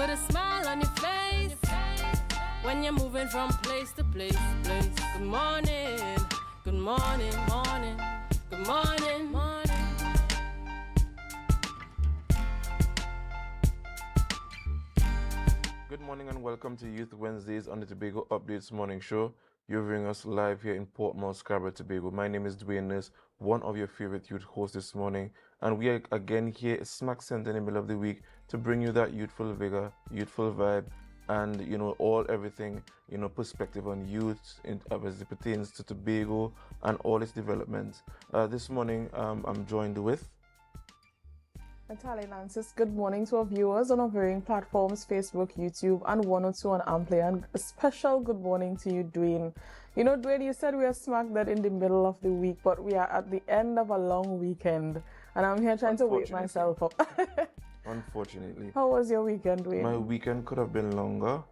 put a smile on your face when you're moving from place to place. Good morning, good morning, morning, good morning, morning. Good morning and welcome to Youth Wednesdays on the Tobago Updates Morning Show. You're viewing us live here in Portmore, Scarborough, Tobago. My name is Dwayne Ness, one of your favorite youth hosts this morning, and we are again here smack center in the middle of the week to bring you that youthful vigor, youthful vibe, and everything perspective on youth as it pertains to Tobago and all its developments. This morning I'm joined with AMPLIA Nancy. Good morning to our viewers on our varying platforms, Facebook, YouTube, and 102 on AMPLIA. And a special good morning to you, Dwayne. Dwayne, you said we are smack that in the middle of the week, but we are at the end of a long weekend. And I'm here trying to wake myself up. Unfortunately. How was your weekend, Dwayne? My weekend could have been longer.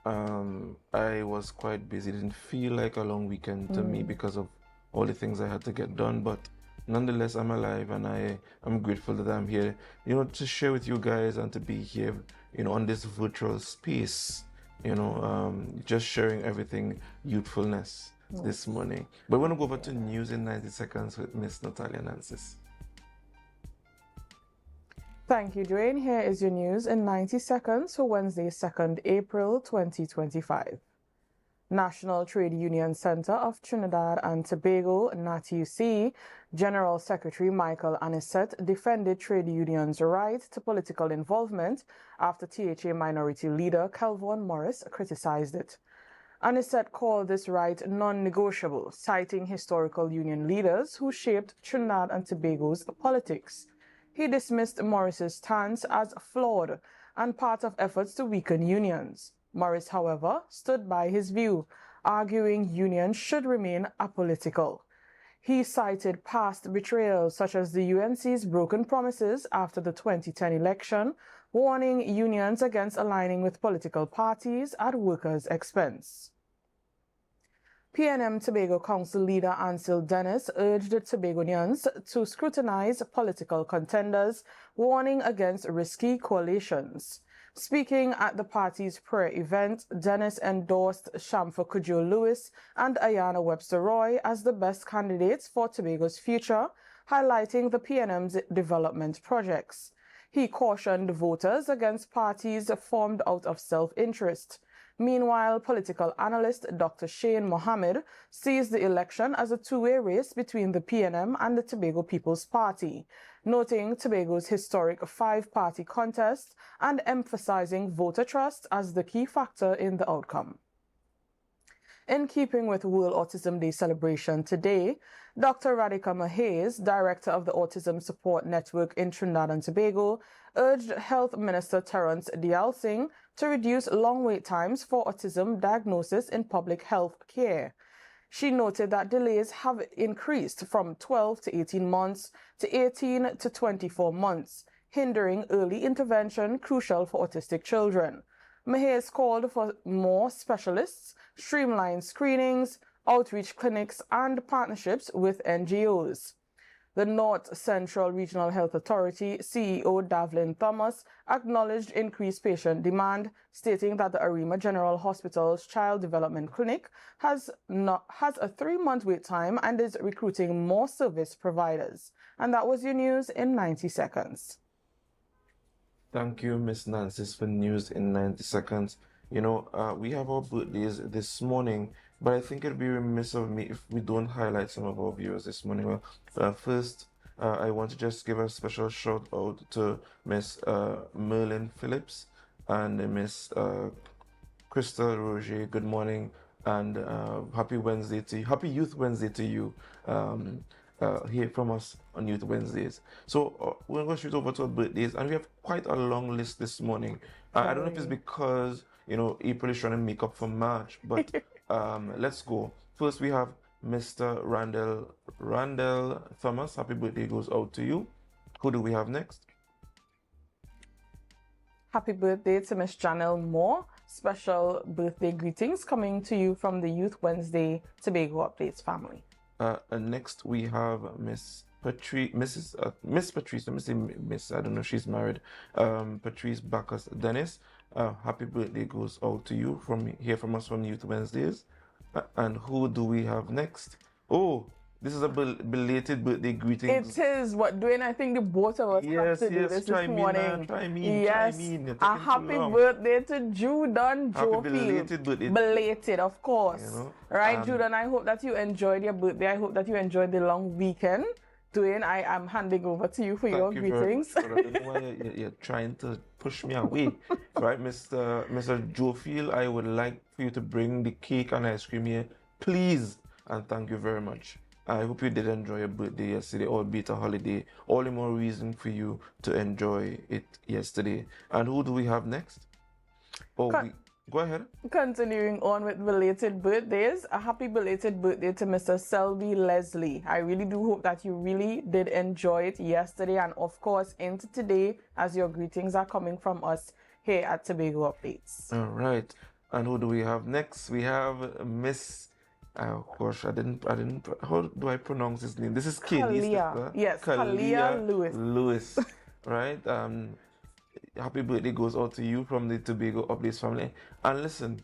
I was quite busy. It didn't feel like a long weekend to me because of all the things I had to get done, but nonetheless, I'm alive and I'm grateful that I'm here, to share with you guys and to be here, on this virtual space, just sharing everything youthfulness this morning. But we're going to go over to news in 90 seconds with Miss Natalia Nancis. Thank you, Dwayne. Here is your news in 90 seconds for Wednesday, 2nd April 2025. National Trade Union Center of Trinidad and Tobago, NATUC, General Secretary Michael Anisette defended trade unions' right to political involvement after THA minority leader Kelvon Morris criticized it. Anisette called this right non-negotiable, citing historical union leaders who shaped Trinidad and Tobago's politics. He dismissed Morris's stance as flawed and part of efforts to weaken unions. Morris, however, stood by his view, arguing unions should remain apolitical. He cited past betrayals such as the UNC's broken promises after the 2010 election, warning unions against aligning with political parties at workers' expense. PNM Tobago Council leader Ansel Dennis urged Tobagonians to scrutinize political contenders, warning against risky coalitions. Speaking at the party's prayer event, Dennis endorsed Shamfa Cudjoe-Lewis and Ayanna Webster-Roy as the best candidates for Tobago's future, highlighting the PNM's development projects. He cautioned voters against parties formed out of self-interest. Meanwhile, political analyst Dr. Shane Mohammed sees the election as a two-way race between the PNM and the Tobago People's Party, noting Tobago's historic five-party contest and emphasizing voter trust as the key factor in the outcome. In keeping with World Autism Day celebration today, Dr. Radhika Mahes, director of the Autism Support Network in Trinidad and Tobago, urged Health Minister Terence Dialsingh to reduce long wait times for autism diagnosis in public health care. She noted that delays have increased from 12 to 18 months to 18 to 24 months, hindering early intervention crucial for autistic children. Mahes called for more specialists, streamlined screenings, outreach clinics, and partnerships with NGOs. The North Central Regional Health Authority CEO Davlin Thomas acknowledged increased patient demand, stating that the Arima General Hospital's Child Development Clinic has a 3-month wait time and is recruiting more service providers. And that was your news in 90 seconds. Thank you, Miss Nancis, for news in 90 seconds. We have our birthdays this morning, but I think it'd be remiss of me if we don't highlight some of our viewers this morning. First, I want to just give a special shout out to Miss Merlin Phillips and Miss Crystal Roger. Good morning and happy Wednesday to you. Happy Youth Wednesday to you. Hear from us on Youth Wednesdays. So we're going to shoot over to our birthdays, and we have quite a long list this morning. I don't know if it's because April is trying to make up for March, but let's go. First, we have Mr. Randall Thomas. Happy birthday goes out to you. Who do we have next? Happy birthday to Miss Janelle Moore. Special birthday greetings coming to you from the Youth Wednesday Tobago Updates family. Next we have Miss Patrice. Let me say Miss. I don't know if she's married. Patrice Bacchus Dennis. happy birthday goes out to you from us from Youth Wednesdays. And who do we have next? Oh, this is a belated birthday greetings. It is what doing. I think the both of us have to do this morning. Yes, a happy birthday to Judan Jofield. Belated birthday. Belated, of course. You know, right, Judan. I hope that you enjoyed your birthday. I hope that you enjoyed the long weekend. Dwayne, I am handing over to you for your greetings. I don't know why you're trying to push me away. Right, Mr. Jofield, I would like for you to bring the cake and ice cream here, please. And thank you very much. I hope you did enjoy your birthday yesterday, albeit a holiday. All the more reason for you to enjoy it yesterday. And who do we have next? Oh, go ahead. Continuing on with belated birthdays, a happy belated birthday to Mr. Selby Leslie. I really do hope that you really did enjoy it yesterday and of course into today as your greetings are coming from us here at Tobago Updates. All right. And who do we have next? We have Miss... gosh, I didn't. How do I pronounce his name? This is Kaylee's sister. Yes, Kalia Lewis. Right. Happy birthday goes out to you from the Tobago Updates family. And listen,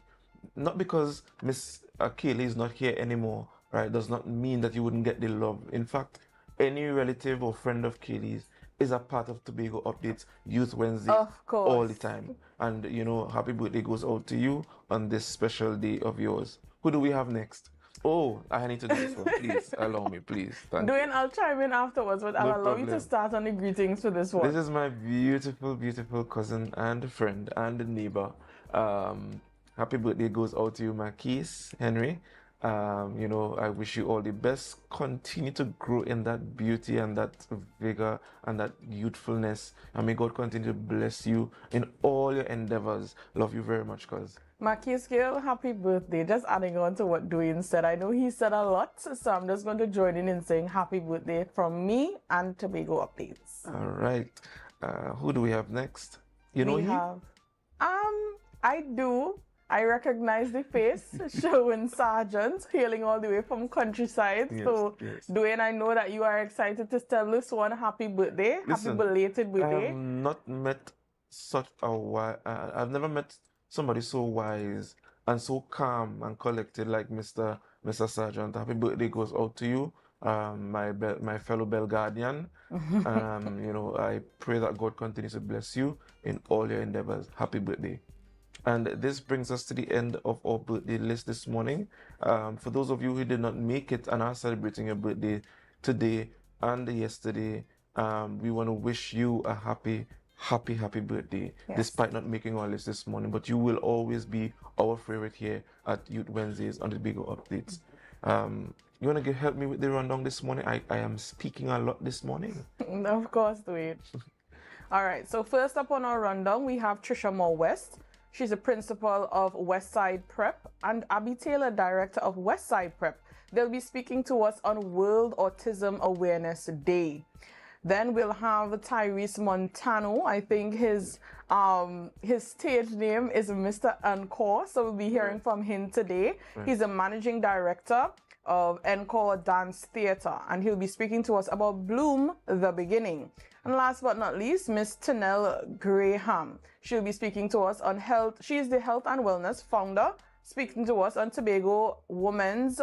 not because Miss Kaylee is not here anymore, right, does not mean that you wouldn't get the love. In fact, any relative or friend of Kaylee's is a part of Tobago Updates Youth Wednesday all the time. And you know, happy birthday goes out to you on this special day of yours. Who do we have next? Oh, I need to do this one. Please, allow me, please. Thank you. I'll chime in afterwards, but I'll allow you to start on the greetings for this one. This is my beautiful, beautiful cousin and friend and neighbor. Happy birthday goes out to you, Marquise Henry. You know, I wish you all the best. Continue to grow in that beauty and that vigor and that youthfulness. And may God continue to bless you in all your endeavors. Love you very much, cuz. Marquis Gill, happy birthday. Just adding on to what Dwayne said. I know he said a lot, so I'm just going to join in saying happy birthday from me and Tobago Updates. All right. Who do we have next? You know him? I do. I recognize the face, Sherwin Sargent, hailing all the way from countryside. Yes, yes. Dwayne, I know that you are excited to tell this one happy birthday. Listen, happy belated birthday. I have not met such a I've never met somebody so wise and so calm and collected like Mr. Sargent. Happy birthday goes out to you, my fellow Belgardian. You know, I pray that God continues to bless you in all your endeavors. Happy birthday. And this brings us to the end of our birthday list this morning. For those of you who did not make it and are celebrating your birthday today and yesterday, we want to wish you a happy birthday, yes, despite not making our list this morning. But you will always be our favorite here at Youth Wednesdays on the Tobago Updates. You want to help me with the rundown this morning? I am speaking a lot this morning. Of course, Dwayne. All right, so first up on our rundown, we have Trisha Moore West. She's a principal of Westside Prep, and Abby Taylor, director of Westside Prep. They'll be speaking to us on World Autism Awareness Day. Then we'll have Tyrese Montano. I think his stage name is Mr. Encore, so we'll be hearing from him today. He's a managing director of Encore Dance Theatre, and he'll be speaking to us about Bloom the Beginning. And last but not least, Miss Tanel Graham. She'll be speaking to us on health. She is the Health and Wellness founder, speaking to us on Tobago Women's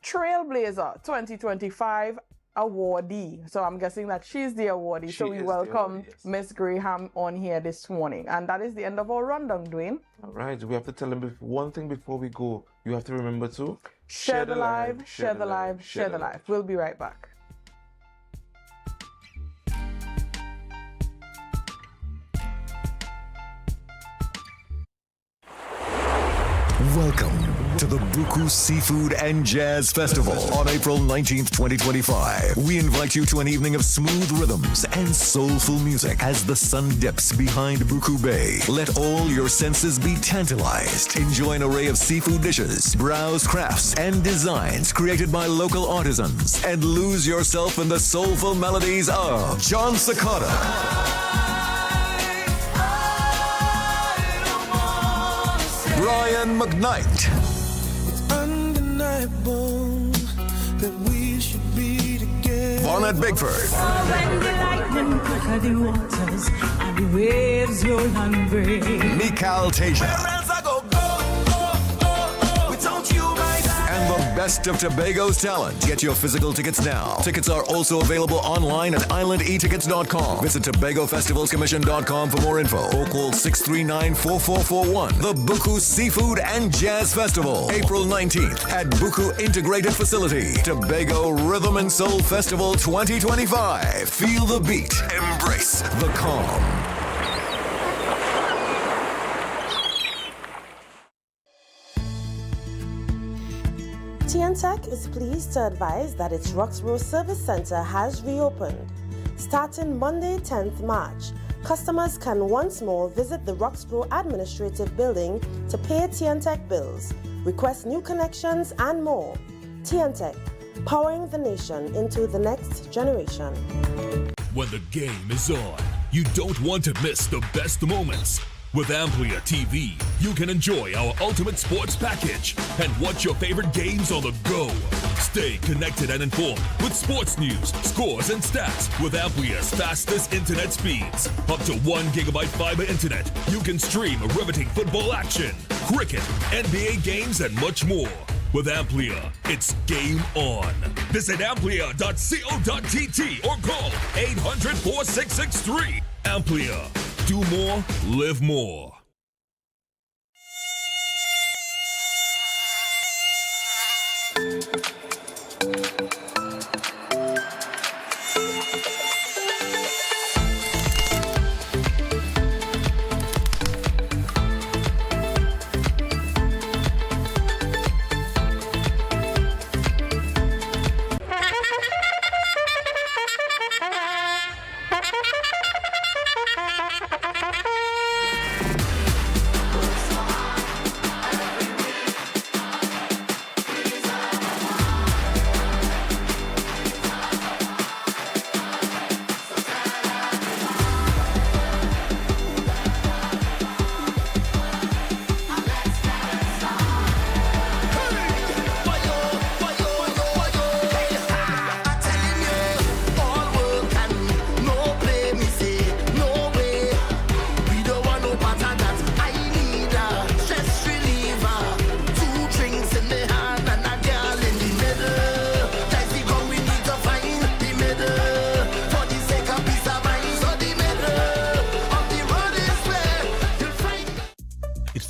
Trailblazer 2025 awardee. So I'm guessing that she's the awardee. So we welcome Miss Graham on here this morning. And that is the end of our rundown, Dwayne. All right. We have to tell them one thing before we go. You have to remember to share the live, share the live, share the live. We'll be right back. Welcome to the Buku Seafood and Jazz Festival on April 19th, 2025. We invite you to an evening of smooth rhythms and soulful music as the sun dips behind Buku Bay. Let all your senses be tantalized. Enjoy an array of seafood dishes, browse crafts and designs created by local artisans, and lose yourself in the soulful melodies of John Sakata, Brian McKnight, It's undeniable that we should be together. Bonnet Bigford, When the lightning quicker the waters, I the waves roll and break. Micaltasia. And the best of Tobago's talent. Get your physical tickets now. Tickets are also available online at islandetickets.com. Visit TobagoFestivalsCommission.com for more info or call 639-4441. The Buku Seafood and Jazz Festival, April 19th at Buku Integrated Facility. Tobago Rhythm and Soul Festival 2025. Feel the beat. Embrace the calm. TNTech is pleased to advise that its Roxborough Service Center has reopened. Starting Monday, 10th March, customers can once more visit the Roxborough Administrative Building to pay TNTech bills, request new connections, and more. TNTech, powering the nation into the next generation. When the game is on, you don't want to miss the best moments. With AMPLIA TV, you can enjoy our ultimate sports package and watch your favorite games on the go. Stay connected and informed with sports news, scores, and stats with AMPLIA's fastest internet speeds. Up to 1 gigabyte fiber internet, you can stream riveting football action, cricket, NBA games, and much more. With AMPLIA, it's game on. Visit amplia.co.tt or call 800-4663. AMPLIA. Do more, live more.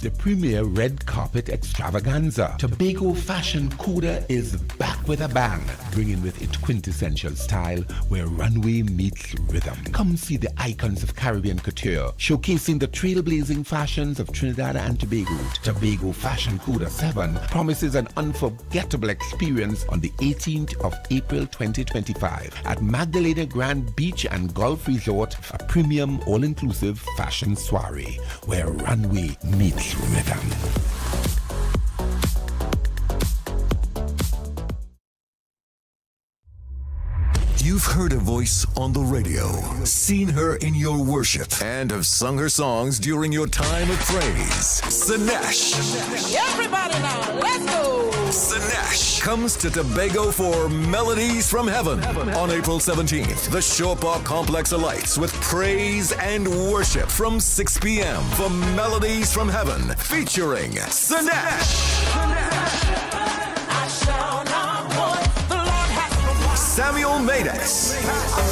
The premier red carpet extravaganza. Tobago Fashion Cuda is back with a bang, bringing with it quintessential style where runway meets rhythm. Come see the icons of Caribbean couture, showcasing the trailblazing fashions of Trinidad and Tobago. Tobago Fashion Cuda 7 promises an unforgettable experience on the 18th of April 2025 at Magdalena Grand Beach and Golf Resort, a premium all-inclusive fashion soiree where runway meets rhythm. You've heard a voice on the radio, seen her in your worship, and have sung her songs during your time of praise. Sinesh. Everybody now, let's go. Sinesh comes to Tobago for Melodies from Heaven on April 17th. The Shore Park Complex alights with praise and worship from 6 p.m. for Melodies from Heaven featuring Sinesh. Samuel Maydess.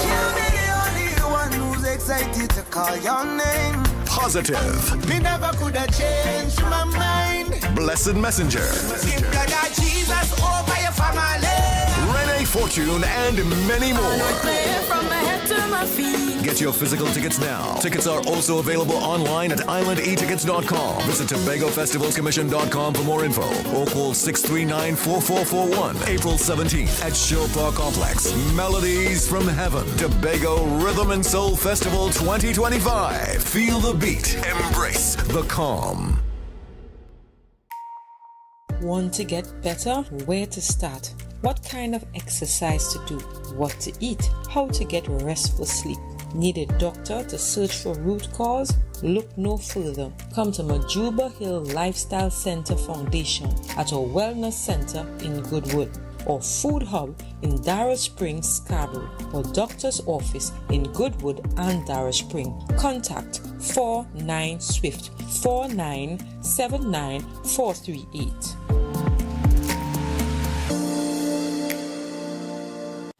You'll be the only one who's excited to call your name. Positive. Me never could have changed my mind. Blessed Messenger. Give God Jesus over your family. Renee Fortune and many more. From my head to my feet. Get your physical tickets now. Tickets are also available online at islandetickets.com. Visit TobagoFestivalsCommission.com for more info or call 639-4441. April 17th at Shore Park Complex. Melodies from Heaven. Tobago Rhythm and Soul Festival 2025. Feel the beat. Embrace the calm. Want to get better? Where to start? What kind of exercise to do? What to eat? How to get restful sleep? Need a doctor to search for root cause? Look no further. Come to Majuba Hill Lifestyle Center Foundation at our Wellness Center in Goodwood. or Food Hub in Darrow Springs, Scarborough, or Doctor's Office in Goodwood and Darrow Spring. Contact 49 Swift 4979 438.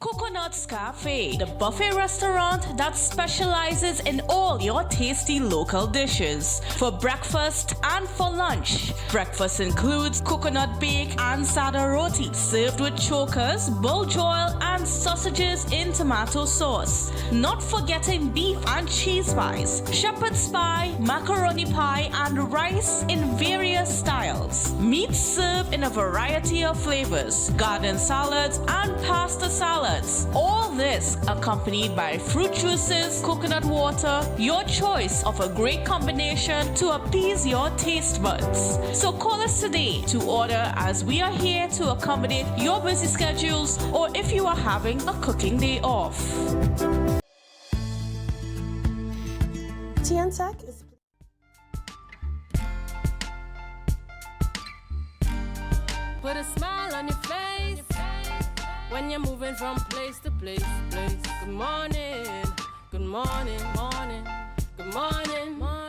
Coconut's Cafe, the buffet restaurant that specializes in all your tasty local dishes. For breakfast and for lunch. Breakfast includes coconut bake and sada roti, served with chokers, bull joil, and sausages in tomato sauce. Not forgetting beef and cheese pies, shepherd's pie, macaroni pie, and rice in various styles. Meat served in a variety of flavors, garden salads, and pasta salads. All this accompanied by fruit juices, coconut water, your choice of a great combination to appease your taste buds. So call us today to order, as we are here to accommodate your busy schedules or if you are having a cooking day off. TNTech is... Put a smile on your face when you're moving from place to place. Good morning, good morning, morning, good morning, morning.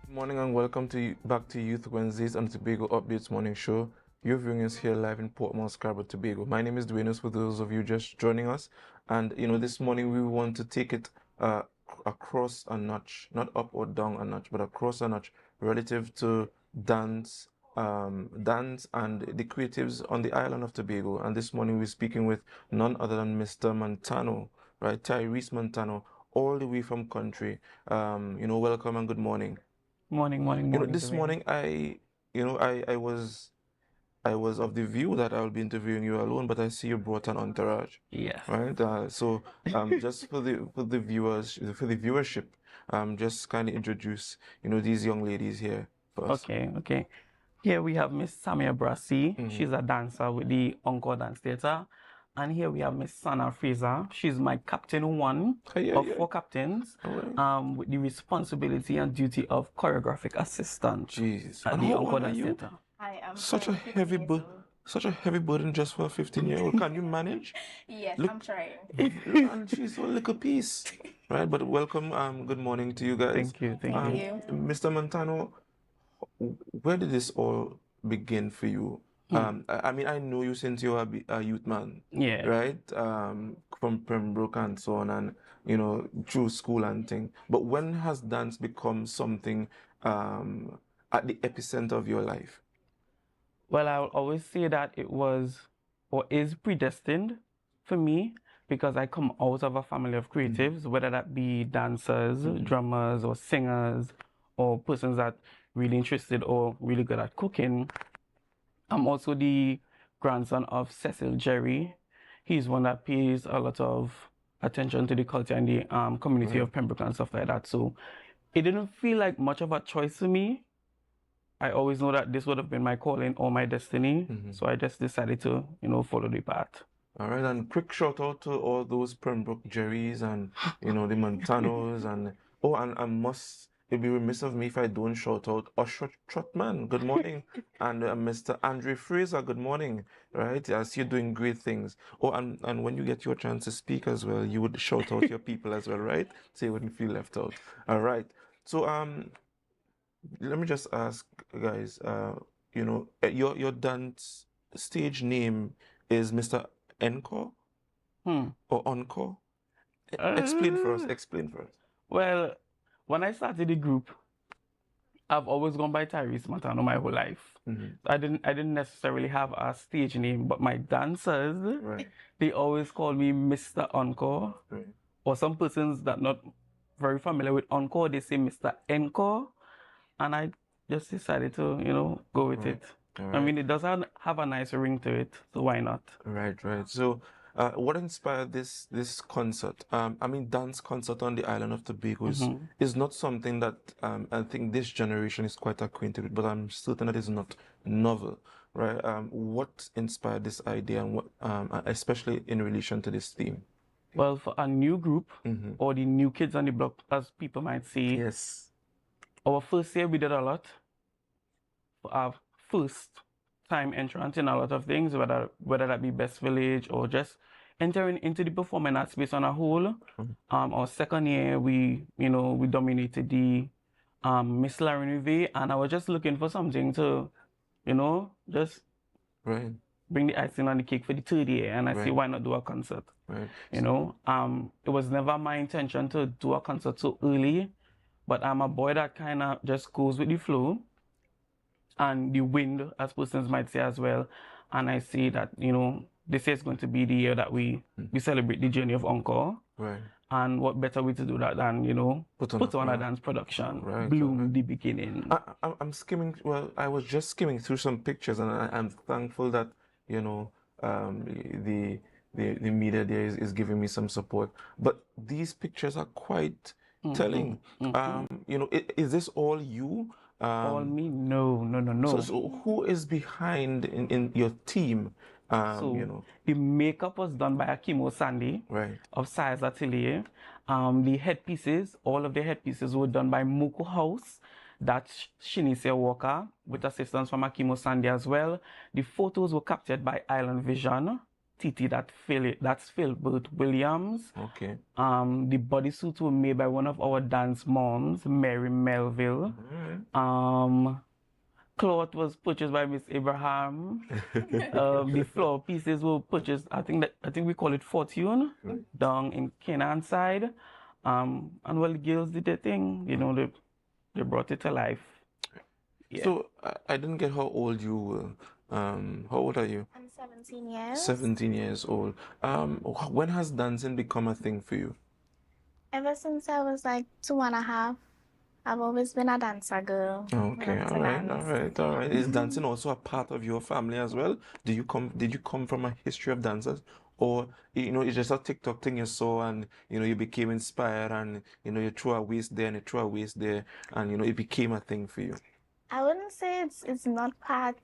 Morning and welcome back to Youth Wednesdays on the Tobago Updates Morning Show. You're viewing us here live in Portmore, Scarborough, Tobago. My name is Dwayne, for those of you just joining us. And, this morning we want to take it across a notch, not up or down a notch, but across a notch relative to dance and the creatives on the island of Tobago. And this morning we're speaking with none other than Mr. Montano, right? Tyrese Montano, all the way from country. Welcome and good morning. Morning. This morning I was of the view that I will be interviewing you alone, but I see you brought an entourage. Yes. Right. So just for the viewers, for the viewership, just kind of introduce these young ladies here for us. Okay. Here we have Miss Samia Brassi. Mm-hmm. She's a dancer with the Encore Dance Theatre. And here we have Miss Sana Fraser. She's my captain one of 4 captains, with the responsibility and duty of choreographic assistant. Jesus. At the Encore Dance Theatre. I am such a heavy burden just for a 15-year-old. Can you manage? Yes, Look, I'm trying. And she's a little piece, right? But welcome. Good morning to you guys. Thank you. Mr. Montano, where did this all begin for you? I know you since you were a youth man, right? From Pembroke and so on, and through school and thing. But when has dance become something at the epicenter of your life? Well, I'll always say that it was or is predestined for me because I come out of a family of creatives, whether that be dancers, drummers, or singers, or persons that really interested or really good at cooking. I'm also the grandson of Cecil Jerry. He's one that pays a lot of attention to the culture and the community of Pembroke and stuff like that. So it didn't feel like much of a choice to me. I always know that this would have been my calling or my destiny. So I just decided to, follow the path. All right, and quick shout out to all those Pembroke Jerrys and, the Montanos and it'd be remiss of me if I don't shout out Usher Trotman, good morning, and Mr. Andre Fraser, good morning, right? I see you're doing great things. Oh, and when you get your chance to speak as well, you would shout out your people as well, right? So you wouldn't feel left out. All right. So let me just ask, guys. Your dance stage name is Mr. Encore or Encore? Explain for us. Well, when I started the group, I've always gone by Tyrese Montano my whole life. I didn't necessarily have a stage name, but my dancers, they always call me Mr. Encore, or some persons that not very familiar with Encore, they say Mr. Encore, and I just decided to, you know, go with it. I mean, it does have a nice ring to it, so why not? Right. So, what inspired this concert? I mean, dance concert on the island of Tobago is not something that I think this generation is quite acquainted with, but I'm certain that it's not novel, right? What inspired this idea, and what, especially in relation to this theme? Well, for a new group, or the new kids on the block, as people might say, yes, our first year we did a lot. For our first time entrance in a lot of things, whether that be Best Village or just entering into the performing art space on a whole. Our second year, we dominated the Miss Larry, and I was just looking for something to, just bring the icing on the cake for the third year, and I see why not do a concert. It was never my intention to do a concert so early, but I'm a boy that kind of just goes with the flow and the wind, as persons might say as well. And I see that, this is going to be the year that we celebrate the journey of Encore. And what better way to do that than, put on a dance production, bloom the beginning. I'm skimming, well, I was just skimming through some pictures, and I'm thankful that, the media there is giving me some support. But these pictures are quite telling. Is this all you? All me? No. So who is behind in your team? The makeup was done by Akimo Sandy of Size Atelier. The headpieces, all of the headpieces were done by Moko House. That's Shinise Walker with assistance from Akimo Sandy as well. The photos were captured by Island Vision. Titi, that's Philbert Williams. Okay. The bodysuits were made by one of our dance moms, Mary Melville. Cloth was purchased by Miss Abraham. The floor pieces were purchased, I think we call it Fortune, down in Canaan side. And well, the girls did their thing, they brought it to life. Yeah. So I didn't get how old you were. How old are you? I'm 17 years. 17 years old. When has dancing become a thing for you? Ever since I was like 2.5. I've always been a dancer girl. Okay, all right. Is dancing also a part of your family as well? Did you come from a history of dancers? Or, it's just a TikTok thing you saw and, you became inspired and, you threw a waist there and you threw a waist there and, it became a thing for you? I wouldn't say it's not part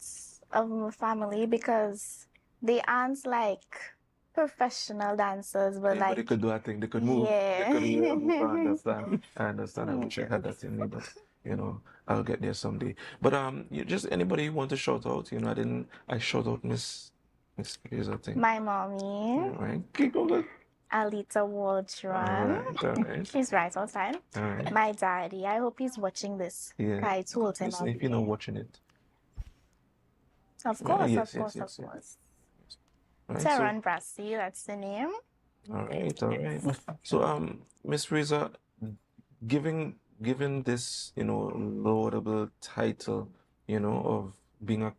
of my family because they aren't like professional dancers, but But they could do a thing. They could move. Yeah. They could move. I understand. I wish I had that in me, but I'll get there someday. But just anybody you want to shout out? I shout out Miss Fraser, I think. My mommy. Right. Keep going. Alita Waldron. All right. She's right on time. All right. My daddy. I hope he's watching this. Yeah. I told him. Listen, if you're not watching it. Of course, yes. Right, Teran Brassi, that's the name. All right. So, Miss Fraser, given this, laudable title, of being a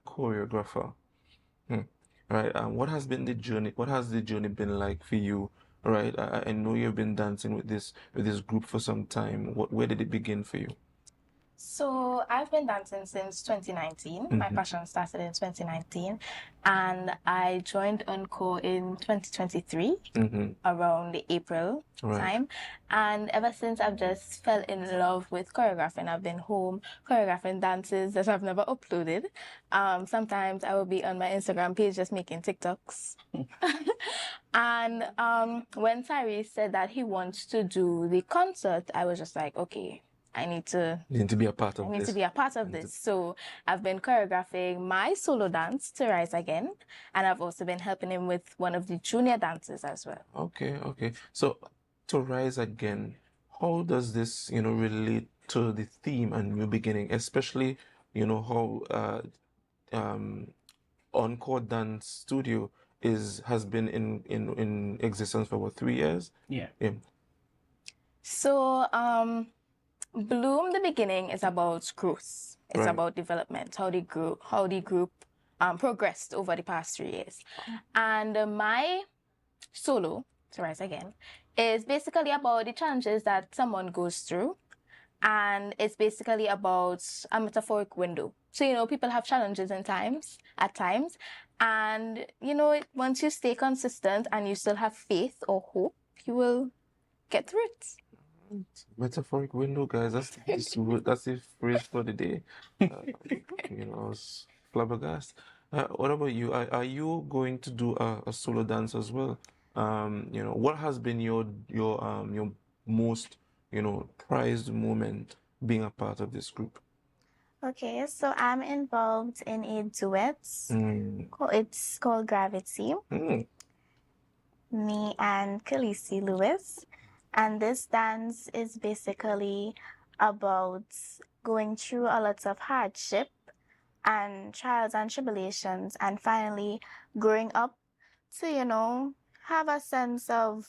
choreographer, right? What has been the journey? What has the journey been like for you? Right. I know you've been dancing with this group for some time. Where did it begin for you? So I've been dancing since 2019. My passion started in 2019, and I joined Encore in 2023 around the April time. And ever since, I've just fell in love with choreographing. I've been home choreographing dances that I've never uploaded. Sometimes I will be on my Instagram page just making TikToks. And when Tyrese said that he wants to do the concert, I was just like, okay, I need to be a part of this. I need to be a part of this. So I've been choreographing my solo dance to Rise Again, and I've also been helping him with one of the junior dances as well. Okay. So to Rise Again, how does this, relate to the theme and new beginning, especially, how Encore Dance Studio has been in existence for 3 years? Yeah. So Bloom, the beginning, is about growth. It's about development, how the group progressed over the past 3 years. And my solo to rise again, is basically about the challenges that someone goes through. And it's basically about a metaphoric window. So, you know, people have challenges at times. And, you know, once you stay consistent and you still have faith or hope, you will get through it. Metaphoric window, guys. That's the phrase for the day. You know, I was flabbergasted. What about you? Are you going to do a solo dance as well? You know, what has been your most, you know, prized moment being a part of this group? Okay, so I'm involved in a duet. It's called Gravity. Me and Khaleesi Lewis. And this dance is basically about going through a lot of hardship and trials and tribulations and finally growing up to, you know, have a sense of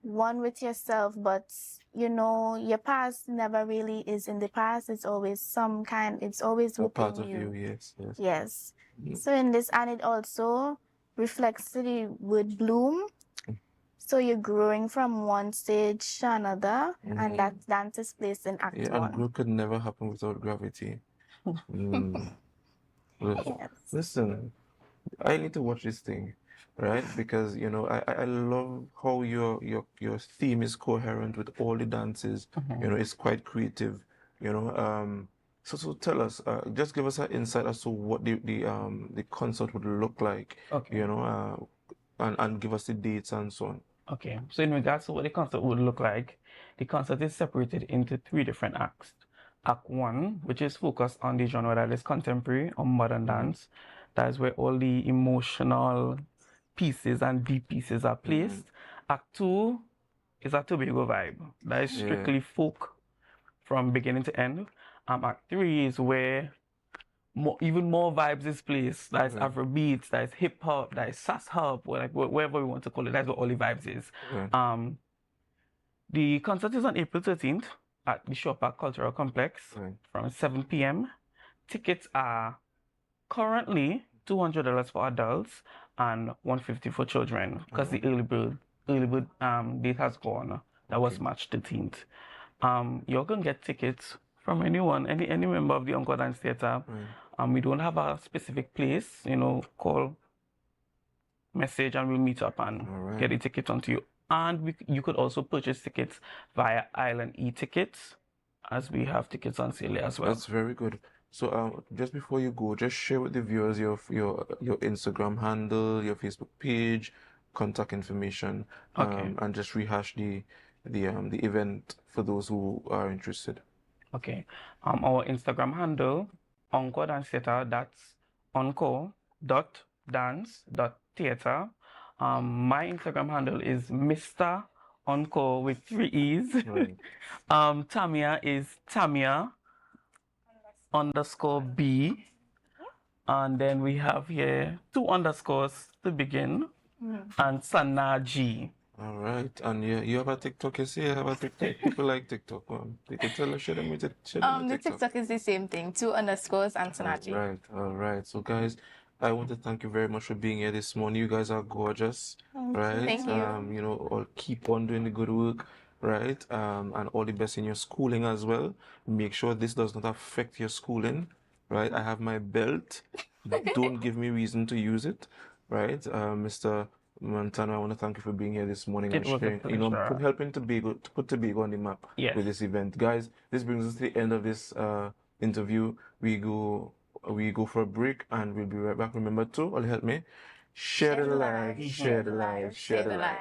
one with yourself, but you know, your past never really is in the past. It's always it's always within part of you. Yes. Yes. So in this, and it also reflects the word bloom. So you're growing from one stage to another, and that dance is placed in Act 1. And growth could never happen without gravity. Yes. Listen, I need to watch this thing, right? Because you know, I love how your theme is coherent with all the dances. You know, it's quite creative. You know, so tell us, just give us an insight as to what the concert would look like. Okay. You know, and give us the dates and so on. Okay, so in regards to what the concert would look like, the concert is separated into 3 different acts. Act 1, which is focused on the genre that is contemporary or modern dance. That is where all the emotional pieces and deep pieces are placed. Act 2 is a Tobago vibe. That is strictly folk from beginning to end. Act 3 is where even more vibes is placed. That is Afrobeats, that is hip hop, that is sass hop, or like whatever we want to call it. That's what all the vibes is. The concert is on April 13th at the Shore Park Cultural Complex from 7 p.m. Tickets are currently $200 for adults and $150 for children because the early bird date has gone. That was March 13th. You can get tickets from anyone, any member of the Encore Dance Theatre. We don't have a specific place, you know, call, message, and we'll meet up and get the ticket onto you. And you could also purchase tickets via Island e-tickets, as we have tickets on sale as well. That's very good. So just before you go, just share with the viewers your Instagram handle, your Facebook page, contact information, and just rehash the event for those who are interested. Okay. Our Instagram handle, Encore Dance Theatre, that's encore.dance.theatre. My Instagram handle is Mr. Encore with 3 E's. Tamia is Tamia_B. And then we have here 2 underscores to begin. And Sana G. All right, and you have a TikTok. You say you have a TikTok. People like TikTok. You can tell us, share them with the TikTok is the same thing, 2 underscores and Sanachi. All right. So guys, I want to thank you very much for being here this morning. You guys are gorgeous, right? Thank you. You know, all keep on doing the good work, right? And all the best in your schooling as well. Make sure this does not affect your schooling, right? I have my belt. Don't give me reason to use it, right? Mr. Montano, I want to thank you for being here this morning and sharing, you know, helping to put Tobago on the map with this event. Guys, this brings us to the end of this interview. We go for a break and we'll be right back. Remember to, all help me, share the life, share the life, share the life.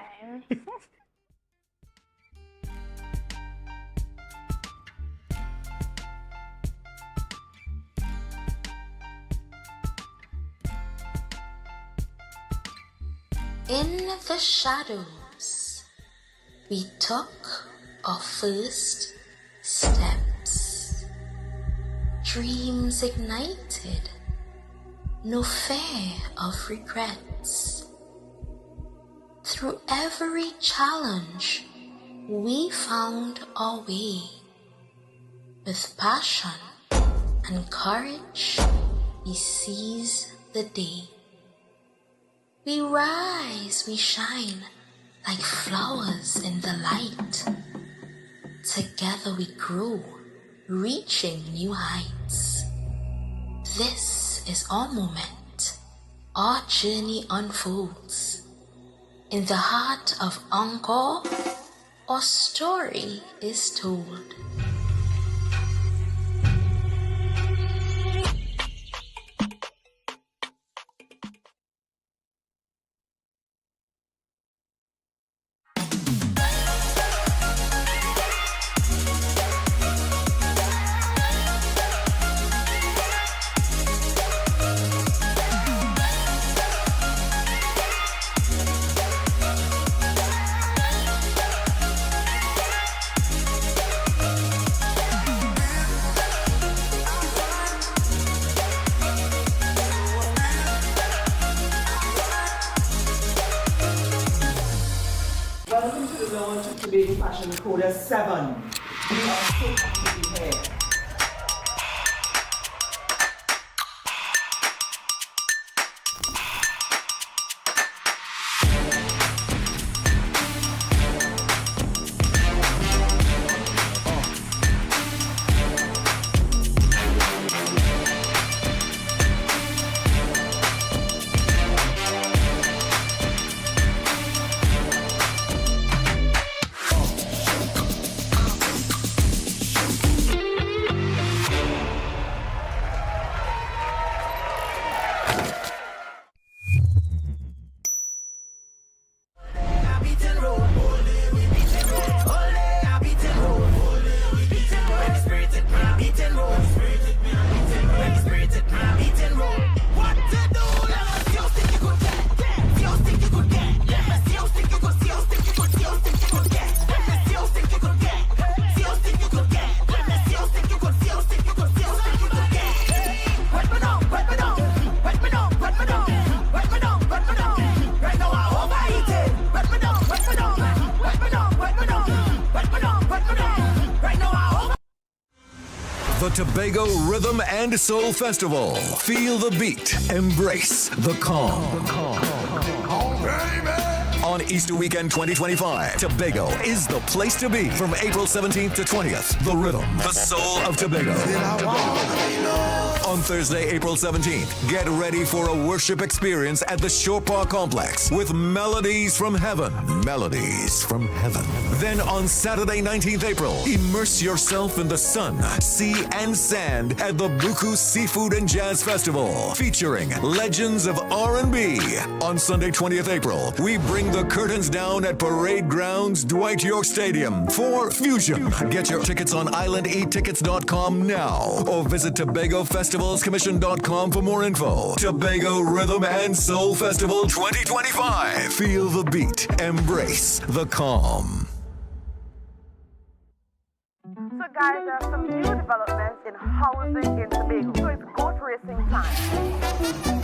In the shadows, we took our first steps. Dreams ignited, no fear of regrets. Through every challenge, we found our way. With passion and courage, we seize the day. We rise, we shine, like flowers in the light. Together we grow, reaching new heights. This is our moment. Our journey unfolds. In the heart of Encore, our story is told. Welcome to the launch of Tobago Fashion Coda 7. We are so happy to be here. The Tobago Rhythm and Soul Festival. Feel the beat. Embrace the calm. On Easter Weekend 2025, Tobago is the place to be from April 17th to 20th. The Rhythm, the Soul of Tobago. On Thursday, April 17th, get ready for a worship experience at the Shore Park Complex with Melodies from Heaven. Melodies from Heaven. Then on Saturday, 19th April, immerse yourself in the sun, sea, and sand at the Buku Seafood and Jazz Festival, featuring legends of R&B. On Sunday, 20th April, we bring the curtains down at Parade Grounds, Dwight York Stadium for Fusion. Get your tickets on islandetickets.com now or visit TobagoFestivalsCommission.com for more info. Tobago Rhythm and Soul Festival 2025. Feel the beat. Embrace the calm. So guys, there are some new developments in housing in Tobago. So it's goat racing time.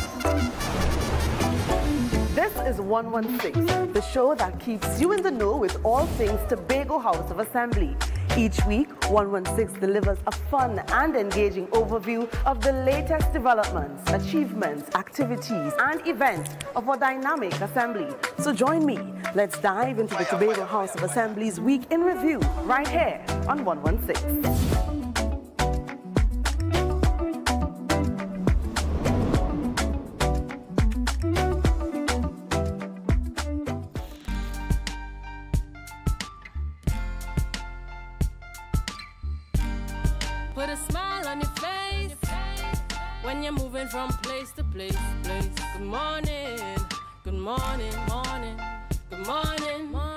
This is 116, the show that keeps you in the know with all things Tobago House of Assembly. Each week, 116 delivers a fun and engaging overview of the latest developments, achievements, activities, and events of our dynamic assembly. So join me. Let's dive into the Tobago House of Assembly's Week in Review right here on 116. Put a smile on your face when you're moving from place to place. Good morning, good morning, morning, good morning, morning.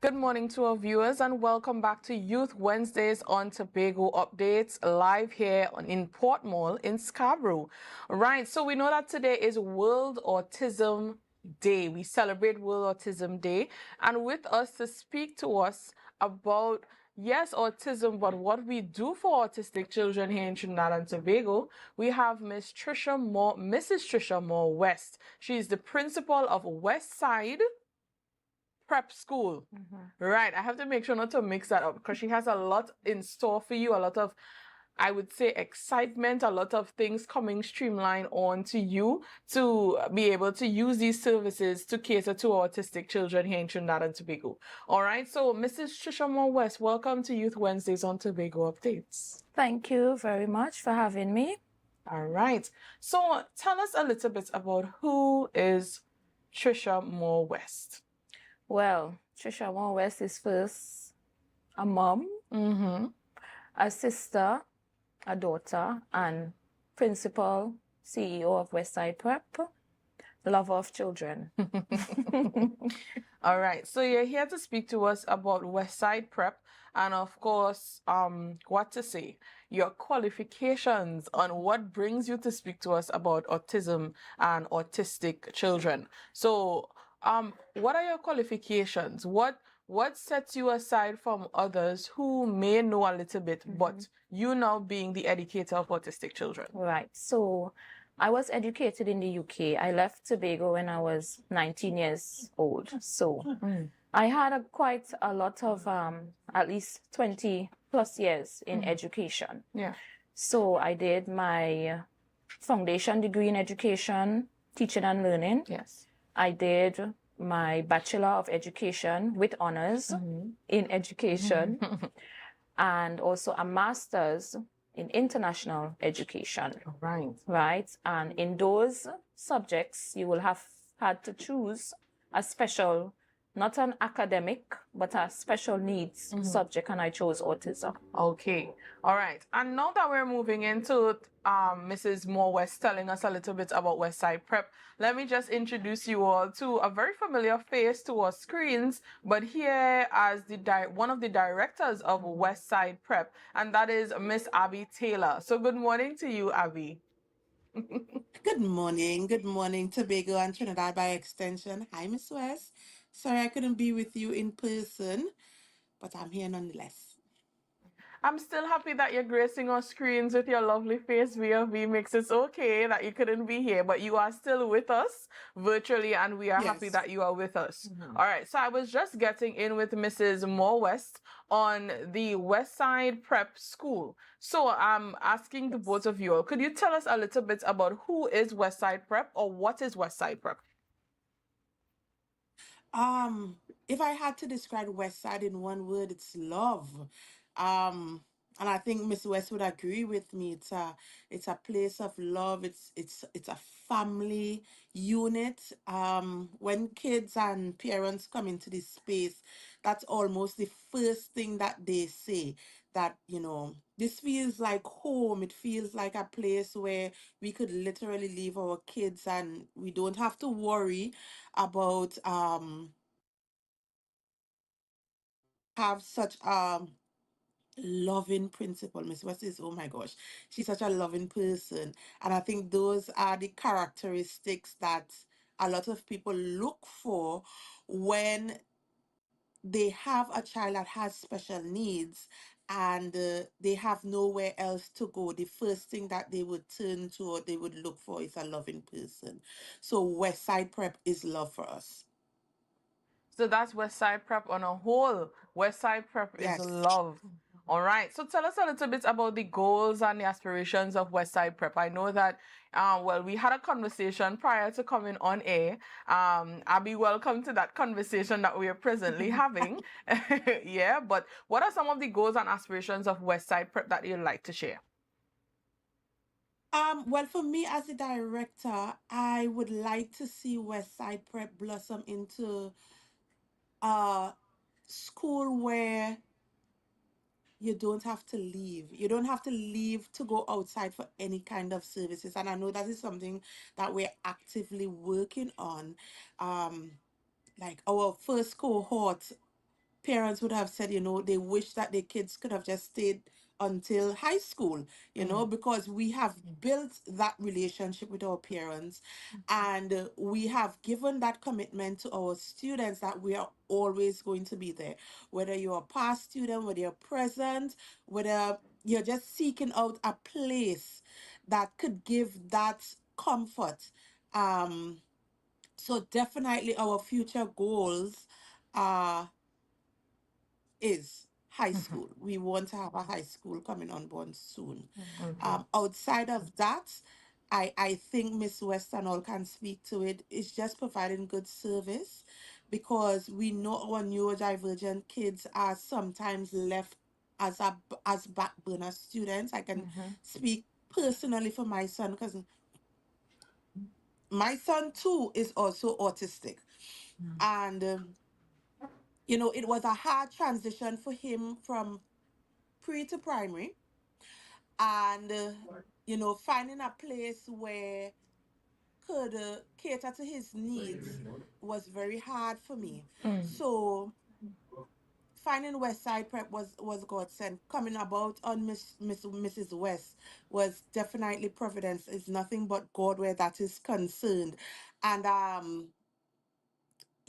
Good morning to our viewers and welcome back to Youth Wednesdays on Tobago Updates live here in Port Mall in Scarborough. Right, so we know that today is World Autism Day. We celebrate World Autism Day, and with us to speak to us about yes, autism, but what we do for autistic children here in Trinidad and Tobago, we have Mrs. Trisha Moore West. She's the principal of West Side Prep School. Right, I have to make sure not to mix that up because she has a lot in store for you, a lot of, I would say, excitement, a lot of things coming streamlined on to you to be able to use these services to cater to autistic children here in Trinidad and Tobago. All right, so Mrs. Trisha Moore West, welcome to Youth Wednesdays on Tobago Updates. Thank you very much for having me. All right, so tell us a little bit about who is Trisha Moore West. Well, Trisha Moore West is first a mom, a sister, a daughter, and principal, CEO of Westside Prep, lover of children. All right, so you're here to speak to us about Westside Prep and, of course, what to say, your qualifications on what brings you to speak to us about autism and autistic children. So, what are your qualifications? What sets you aside from others who may know a little bit, but you now being the educator of autistic children? Right. So I was educated in the UK. I left Tobago when I was 19 years old. So I had quite a lot of, at least 20 plus years in education. Yeah. So I did my foundation degree in education, teaching and learning. Yes. I did my Bachelor of Education with honors in education and also a master's in international education. Right. Right. And in those subjects, you will have had to choose a special, not an academic, but a special needs subject, and I chose autism. Okay. All right. And now that we're moving into Mrs. Moore West telling us a little bit about Westside Prep, let me just introduce you all to a very familiar face to our screens, but here as one of the directors of Westside Prep, and that is Miss Abby Taylor. So good morning to you, Abby. Good morning, Tobago and Trinidad by extension. Hi, Miss West. Sorry I couldn't be with you in person, but I'm here nonetheless. I'm still happy that you're gracing our screens with your lovely face via VMix. It's okay that you couldn't be here, but you are still with us virtually, and we are happy that you are with us. All right, so I was just getting in with Mrs. Moore West on the Westside Prep School. So I'm asking the both of you, could you tell us a little bit about who is Westside Prep, or what is Westside Prep? If I had to describe Westside in one word, it's love. And I think Miss West would agree with me. It's a place of love. It's a family unit. When kids and parents come into this space, that's almost the first thing that they say. That, this feels like home. It feels like a place where we could literally leave our kids and we don't have to worry about have such loving principal. Miss West is, oh my gosh, she's such a loving person. And I think those are the characteristics that a lot of people look for when they have a child that has special needs and they have nowhere else to go. The first thing that they would turn to or they would look for is a loving person. So Westside Prep is love for us. So that's Westside Prep on a whole. Westside Prep is love. All right. So tell us a little bit about the goals and the aspirations of Westside Prep. I know that, we had a conversation prior to coming on air. Abby, welcome to that conversation that we are presently having. Yeah, but what are some of the goals and aspirations of Westside Prep that you'd like to share? Well, for me as a director, I would like to see Westside Prep blossom into a school where you don't have to leave. You don't have to leave to go outside for any kind of services. And I know that is something that we're actively working on. Like our first cohort parents would have said, they wish that their kids could have just stayed until high school, because we have built that relationship with our parents, and we have given that commitment to our students that we are always going to be there. Whether you're a past student, whether you're present, whether you're just seeking out a place that could give that comfort. So definitely our future goals are is high school. We want to have a high school coming on board soon. Outside of that, I think Miss West and all can speak to it. It's just providing good service, because we know our neurodivergent kids are sometimes left as back burner students. I can speak personally for my son, because my son too is also autistic, and it was a hard transition for him from pre to primary, and finding a place where could cater to his needs was very hard for me. So finding West Side Prep was godsend. Coming about on Mrs. West was definitely providence. It's nothing but God where that is concerned, and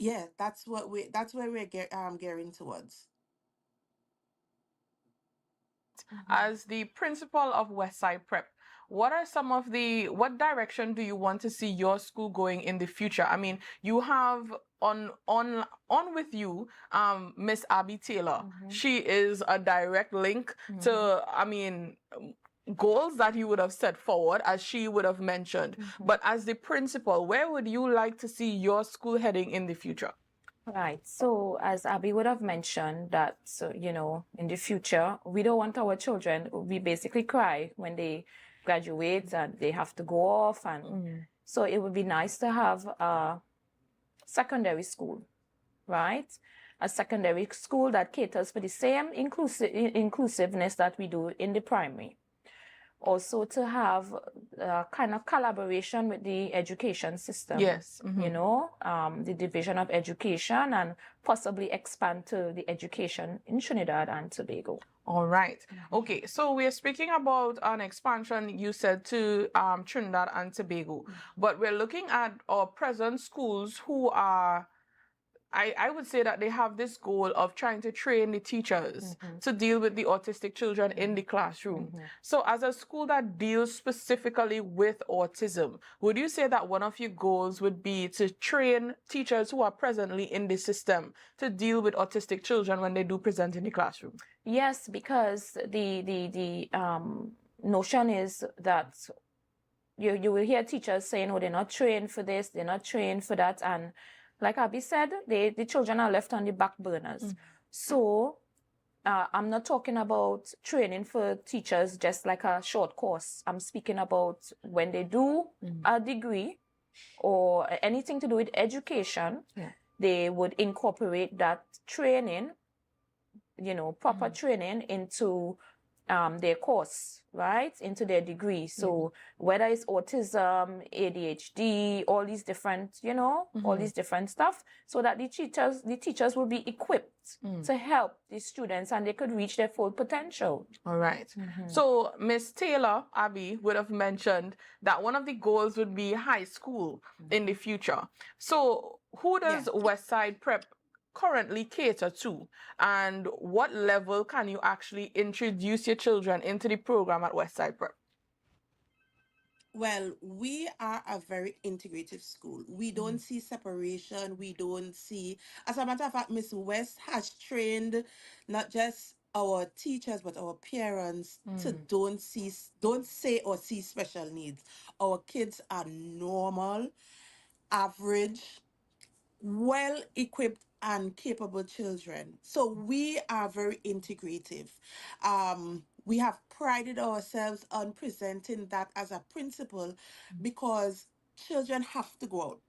yeah, that's where we're gearing towards. As the principal of Westside Prep, what direction do you want to see your school going in the future? I mean, you have on with you, Miss Abby Taylor. She is a direct link to, goals that you would have set forward, as she would have mentioned. But as the principal, where would you like to see your school heading in the future? Right. So as Abby would have mentioned that, in the future, we don't want our children, we basically cry when they graduate and they have to go off. And so it would be nice to have a secondary school, right? A secondary school that caters for the same inclusiveness that we do in the primary. Also to have a kind of collaboration with the education system. Yes. The Division of Education, and possibly expand to the education in Trinidad and Tobago. All right. Okay, so we're speaking about an expansion, you said, to Trinidad and Tobago. But we're looking at our present schools who are, I would say that they have this goal of trying to train the teachers to deal with the autistic children in the classroom. So as a school that deals specifically with autism, would you say that one of your goals would be to train teachers who are presently in the system to deal with autistic children when they do present in the classroom? Yes, because the notion is that you will hear teachers saying, oh, they're not trained for this, they're not trained for that, and like Abby said, the children are left on the back burners. So I'm not talking about training for teachers just like a short course. I'm speaking about when they do a degree or anything to do with education, they would incorporate that training, proper training into their course, right? Into their degree. So whether it's autism, ADHD, all these different, all these different stuff, so that the teachers will be equipped to help the students and they could reach their full potential. All right. So Miss Taylor, Abby, would have mentioned that one of the goals would be high school in the future. So who does Westside Prep currently cater to, and what level can you actually introduce your children into the program at Westside Prep? Well, we are a very integrative school. We don't see separation. We don't see, as a matter of fact, Miss West has trained not just our teachers but our parents to don't say or see special needs. Our kids are normal, average, well equipped and capable children. So we are very integrative. We have prided ourselves on presenting that as a principle, because children have to go out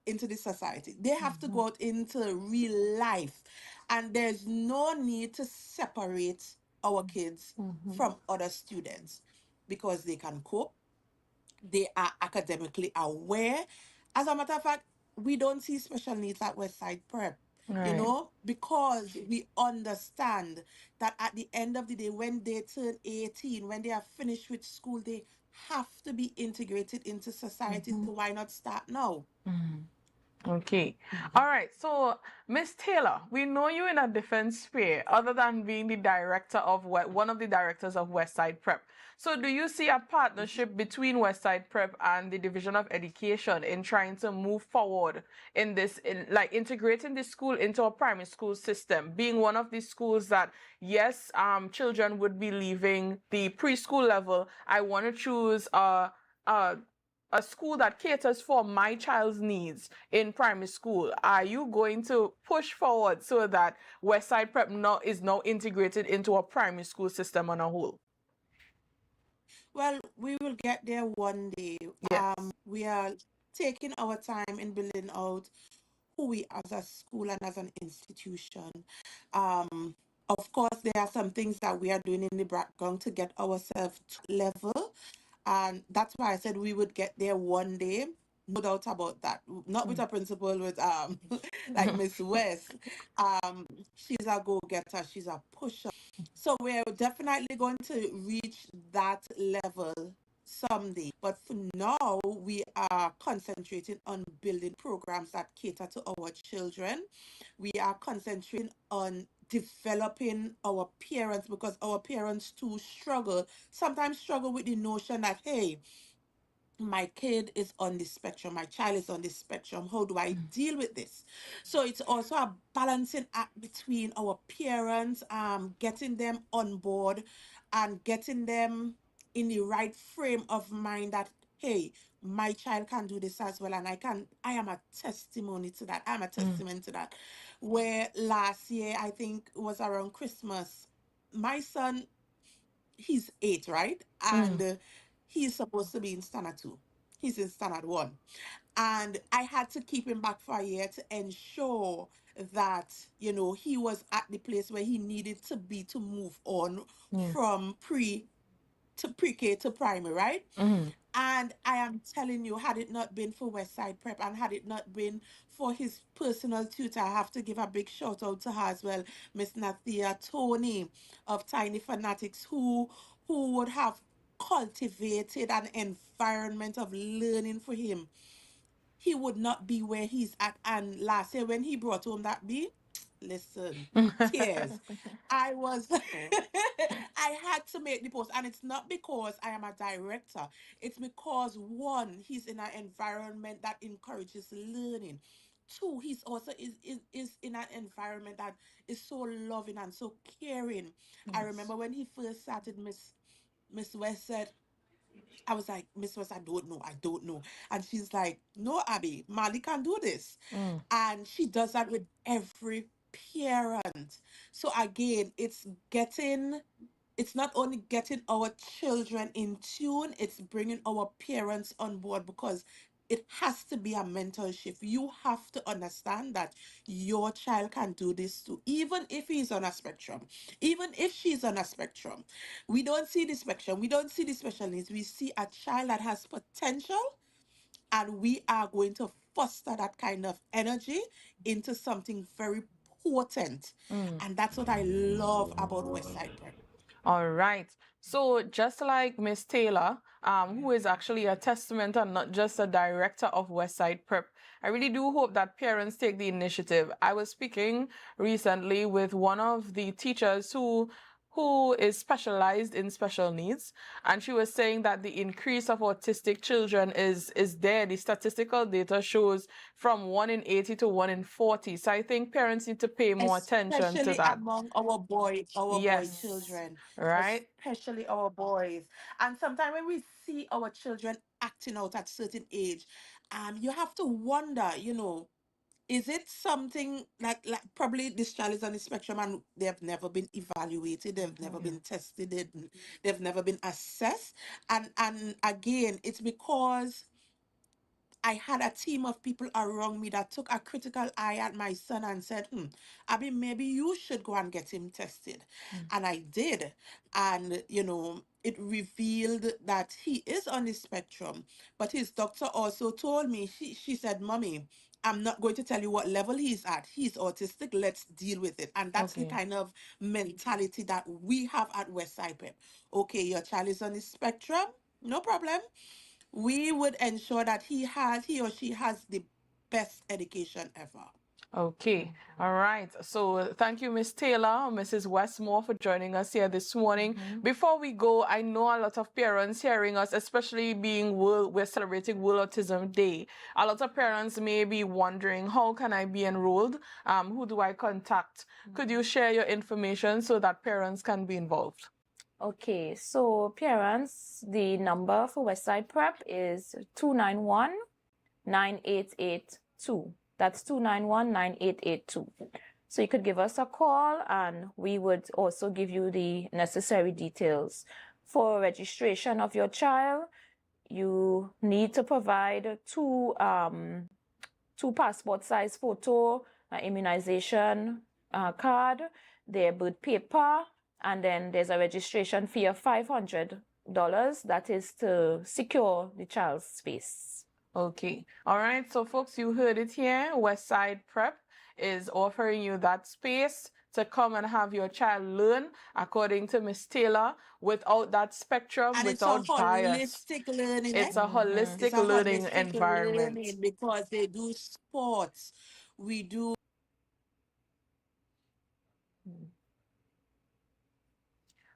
into the society. They have to go out into real life. And there's no need to separate our kids from other students, because they can cope. They are academically aware. As a matter of fact, we don't see special needs at Westside Prep. you Right. know, because we understand that at the end of the day, when they turn 18, when they are finished with school, they have to be integrated into society. So why not start now? Okay. All right. So, Miss Taylor, we know you in a different sphere other than being the director of one of the directors of Westside Prep. So, do you see a partnership between Westside Prep and the Division of Education in trying to move forward in this, in like integrating the school into a primary school system, being one of these schools that, yes, children would be leaving the preschool level. I want to choose a a school that caters for my child's needs in primary school. Are you going to push forward so that Westside Prep now is now integrated into a primary school system on a whole? Well, we will get there one day. Yes. We are taking our time in building out who we as a school and as an institution. Um, of course, there are some things that we are doing in the background to get ourselves to level. And that's why I said we would get there one day. No doubt about that. Not with a principal, with like Miss West. She's a go-getter, she's a pusher. So we're definitely going to reach that level someday. But for now, we are concentrating on building programs that cater to our children. We are concentrating on developing our parents because our parents too struggle, sometimes struggle with the notion that, hey, my kid is on the spectrum, my child is on the spectrum. How do I deal with this? So it's also a balancing act between our parents, getting them on board and getting them in the right frame of mind that, hey, my child can do this as well. And I am a testimony to that. I'm a testament to that. Where last year, I think it was around Christmas, my son, he's 8, right? And he's supposed to be in standard 2. He's in standard 1. And I had to keep him back for a year to ensure that, you know, he was at the place where he needed to be to move on from pre-K to primary, right? And I am telling you, had it not been for Westside Prep and had it not been for his personal tutor, I have to give a big shout out to her as well, Miss Nathia Tony of Tiny Fanatics, who would have cultivated an environment of learning for him. He would not be where he's at. And last year when he brought home that B, listen, tears. I was I had to make the post. And it's not because I am a director. It's because one, he's in an environment that encourages learning. Two, he's also is in an environment that is so loving and so caring. I remember when he first started, Miss West said, I was like, Miss West, I don't know. And she's like, no, Abby, Mali can do this. And she does that with every parent. So again, it's not only getting our children in tune, it's bringing our parents on board because it has to be a mental shift. You have to understand that your child can do this too, even if he's on a spectrum, even if she's on a spectrum. We don't see the spectrum, we don't see the special needs. We see a child that has potential, and we are going to foster that kind of energy into something very potent. And that's what I love about Westside Prep. All right. So just like Miss Taylor, who is actually a testament and not just a director of Westside Prep, I really do hope that parents take the initiative. I was speaking recently with one of the teachers who is specialized in special needs, and she was saying that the increase of autistic children is there. The statistical data shows from 1 in 80 to 1 in 40. So I think parents need to pay more attention to Especially that. among our boy Yes. children, Right? especially our boys. And sometimes when we see our children acting out at certain age, you have to wonder, you know, is it something like probably this child is on the spectrum and they have never been evaluated, they've never been tested, they've never been assessed, and again, it's because I had a team of people around me that took a critical eye at my son and said, Abby, maybe you should go and get him tested. And I did. And, you know, it revealed that he is on the spectrum. But his doctor also told me, she said, Mommy, I'm not going to tell you what level he's at. He's autistic. Let's deal with it. And that's the Okay. kind of mentality that we have at Westside Prep. Okay, your child is on the spectrum. No problem. We would ensure that he or she has the best education ever. Okay. All right. So thank you, Miss Taylor, Mrs. Westmore, for joining us here this morning. Before we go, I know a lot of parents hearing us, especially being we're celebrating World Autism Day. A lot of parents may be wondering, how can I be enrolled? Who do I contact? Could you share your information so that parents can be involved? Okay, so parents, the number for Westside Prep is 291-9882. That's 291-9882. So you could give us a call and we would also give you the necessary details. For registration of your child, you need to provide two passport size photo, immunization card, their birth paper, and then there's a registration fee of $500. That is to secure the child's space. Okay. All right. So, folks, you heard it here. Westside Prep is offering you that space to come and have your child learn, according to Miss Taylor, without that spectrum, And without bias. Holistic learning. It's a holistic learning environment. Learning because they do sports. We do.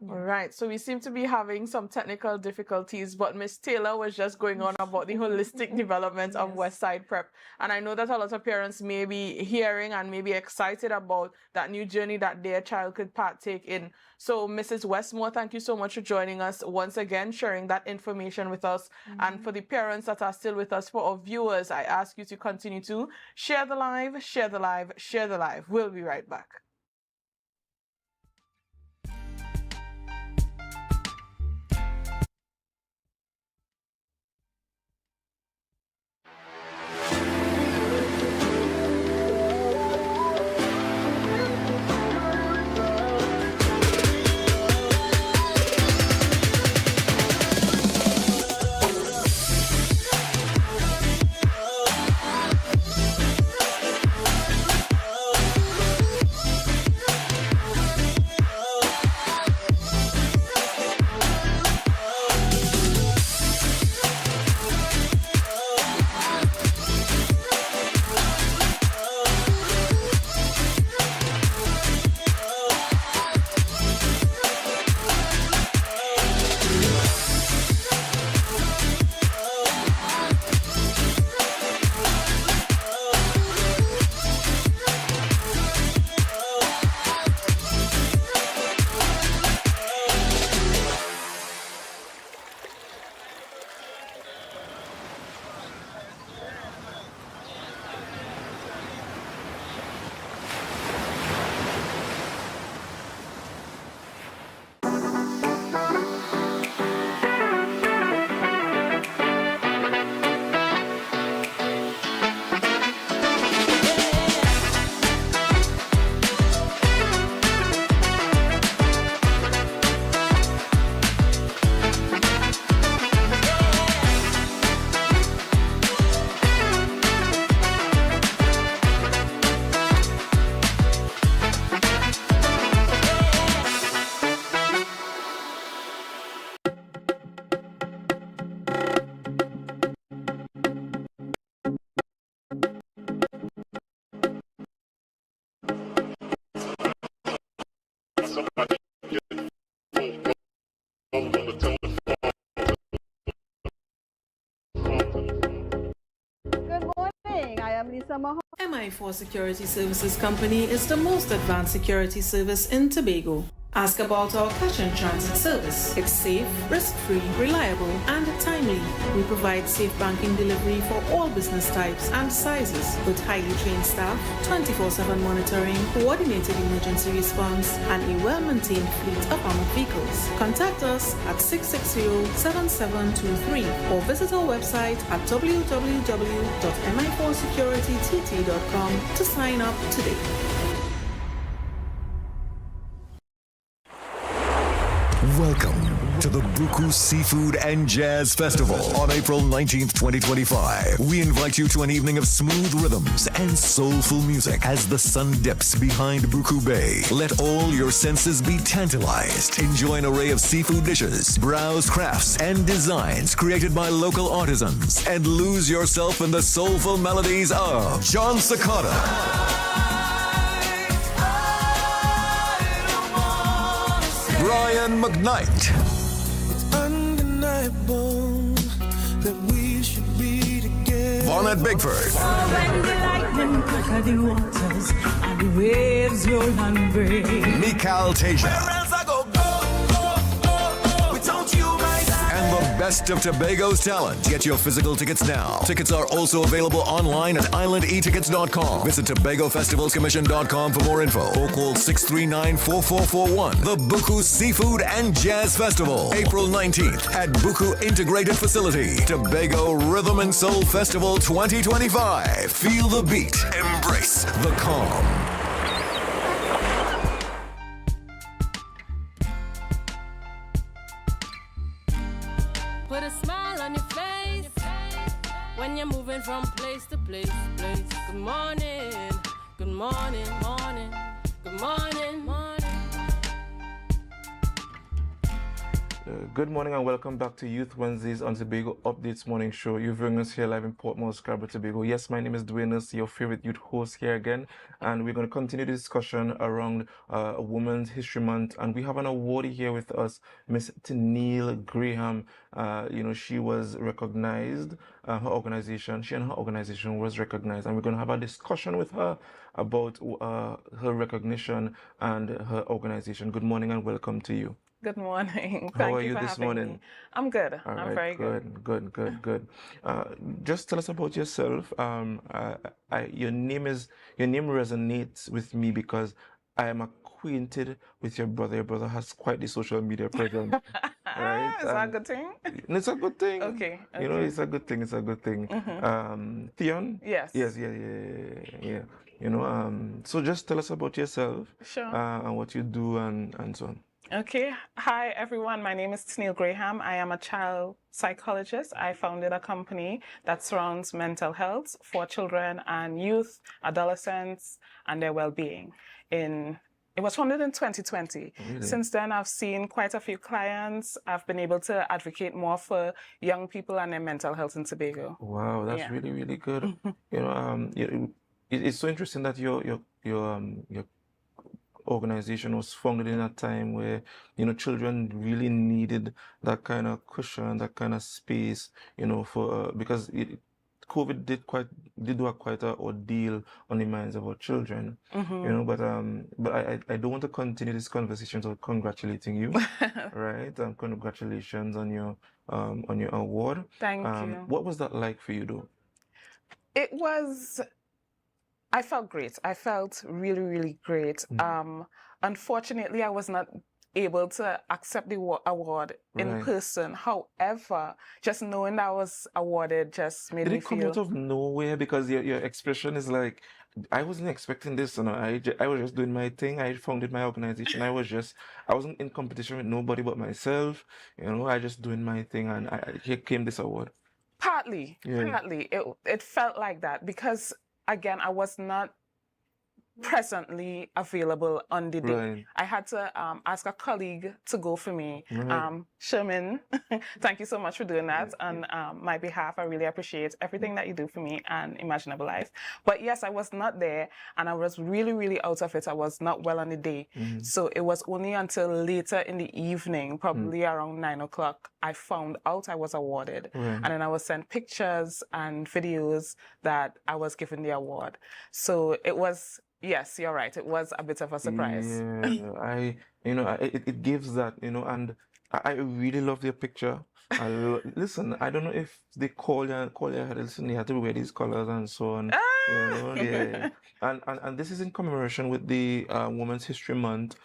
All right, so we seem to be having some technical difficulties, but Miss Taylor was just going on about the holistic development of Westside Prep. And I know that a lot of parents may be hearing and may be excited about that new journey that their child could partake in. So Mrs. Westmore, thank you so much for joining us once again, sharing that information with us. And for the parents that are still with us, for our viewers, I ask you to continue to share the live, share the live, share the live. We'll be right back. MI4 Security Services Company is the most advanced security service in Tobago. Ask about our cash and transit service. It's safe, risk-free, reliable, and timely. We provide safe banking delivery for all business types and sizes with highly trained staff, 24/7 monitoring, coordinated emergency response, and a well-maintained fleet of armored vehicles. Contact us at 660-7723 or visit our website at www.mi4securitytt.com to sign up today. Welcome to the Buku Seafood and Jazz Festival on April 19th, 2025. We invite you to an evening of smooth rhythms and soulful music as the sun dips behind Buku Bay. Let all your senses be tantalized. Enjoy an array of seafood dishes, browse crafts and designs created by local artisans, and lose yourself in the soulful melodies of John Sakata, Brian McKnight, undeniable that we should be together. Bonnet Bigford, When the lightning crack the waters and the waves roll and break. Mikal Tasia, Whereas I go, without you, my side. and the best of Tobago's talent. Get your physical tickets now. Tickets are also available online at islandetickets.com. Visit TobagoFestivalsCommission.com for more info or call 639-4441. The Buku Seafood and Jazz Festival, April 19th at Buku Integrated Facility. Tobago Rhythm and Soul Festival 2025. Feel the beat. Embrace the calm. Put a smile on your face when you're moving from place to place. Good morning, good morning, morning, good morning, morning. Good morning and welcome back to Youth Wednesdays on Tobago Updates Morning Show. You're viewing us here live in Portmore, Scarborough, Tobago. Yes, my name is Dwayne, your favorite youth host here again, and we're going to continue the discussion around Women's History Month, and we have an awardee here with us, Miss Tennille Graham. She was recognized, she and her organization was recognized, and we're going to have a discussion with her about her recognition and her organization. Good morning and welcome to you. Good morning. How Thank are you you for this having morning? me. I'm good. All I'm right, very good. Good. Just tell us about yourself. Your name resonates with me because I am acquainted with your brother. Your brother has quite the social media presence, right? Is that a good thing? It's a good thing. Okay. It's a good thing. It's a good thing. Theon? Yes. Yes, yeah. So just tell us about yourself. Sure. And what you do and so on. Okay. Hi, everyone. My name is Tennille Graham. I am a child psychologist. I founded a company that surrounds mental health for children and youth, adolescents, and their well-being. It was founded in 2020. Really? Since then, I've seen quite a few clients. I've been able to advocate more for young people and their mental health in Tobago. Wow, that's really, really good. It's so interesting that your organization was founded in a time where children really needed that kind of cushion, that kind of space, for because COVID did quite an ordeal on the minds of our children, but I don't want to continue this conversation without congratulating you, right? Congratulations on your award. Thank you. What was that like for you, though? I felt great. I felt really, really great. Unfortunately, I was not able to accept the award in person. However, just knowing that I was awarded just made me feel... Did it come out of nowhere? Because your expression is like, I wasn't expecting this. I was just doing my thing. I founded my organization. I wasn't in competition with nobody but myself. I just doing my thing, and here came this award. Partly. It felt like that because, again, I was not presently available on the day. Right. I had to ask a colleague to go for me. Sherman, thank you so much for doing that on my behalf. I really appreciate everything that you do for me and Imaginable Life. But yes, I was not there and I was really, really out of it. I was not well on the day. So it was only until later in the evening, probably around 9 o'clock, I found out I was awarded. And then I was sent pictures and videos that I was given the award. So it was... Yes, you're right. It was a bit of a surprise. Yeah, it gives that, and I really love your picture. Listen, I don't know if they call your head. Listen, you have to wear these colors and so on. Yeah. And this is in commemoration with the Women's History Month.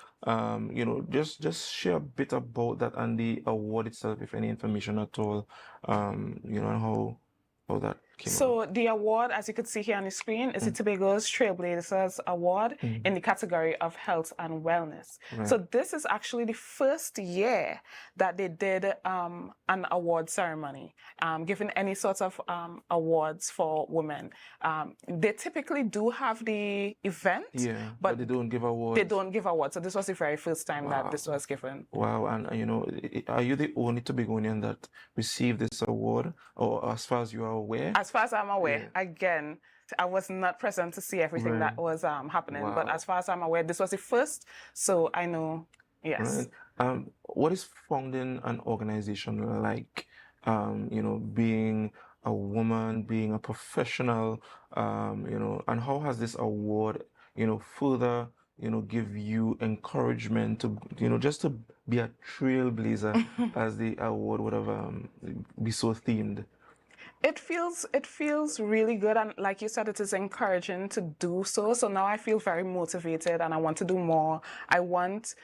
Just share a bit about that and the award itself, if any information at all. And how that came So the award, as you can see here on the screen, is the Tobago's Trailblazers Award in the category of health and wellness. Right. So this is actually the first year that they did an award ceremony, giving any sort of awards for women. They typically do have the event, Yeah, but they don't give awards. They don't give awards. So this was the very first time that this was given. Wow, and are you the only Tobagonian that received this award, or as far as you are aware? As far as I'm aware, again, I was not present to see everything that was happening, but as far as I'm aware, this was the first, so I know, yes. Right. What is founding an organization like, being a woman, being a professional, and how has this award, further, give you encouragement to, just to be a trailblazer, as the award would have be so themed? It feels really good, and like you said, it is encouraging to do so. So now I feel very motivated, and I want to do more. I want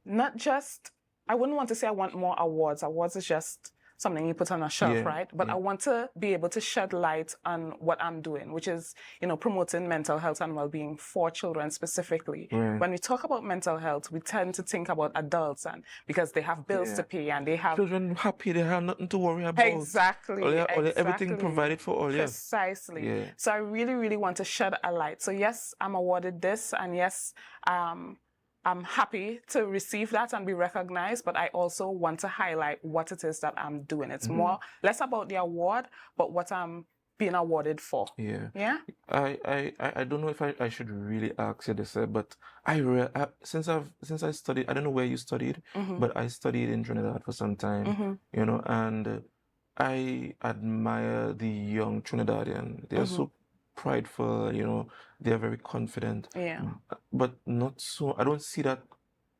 not just, I wouldn't want to say I want more awards. Awards is just something you put on a shelf, right? But I want to be able to shed light on what I'm doing, which is, promoting mental health and well-being for children specifically. Right. When we talk about mental health, we tend to think about adults, and because they have bills to pay and they have children happy, they have nothing to worry about. Exactly. Everything provided for all. Precisely. Yeah. So I really, really want to shed a light. So yes, I'm awarded this, and yes, I'm happy to receive that and be recognized, but I also want to highlight what it is that I'm doing. It's less about the award, but what I'm being awarded for. Yeah. Yeah. I don't know if I should really ask you this, but since I studied, I don't know where you studied, but I studied in Trinidad for some time, and I admire the young Trinidadian. They are so prideful, they are very confident. Yeah. But not so, I don't see that,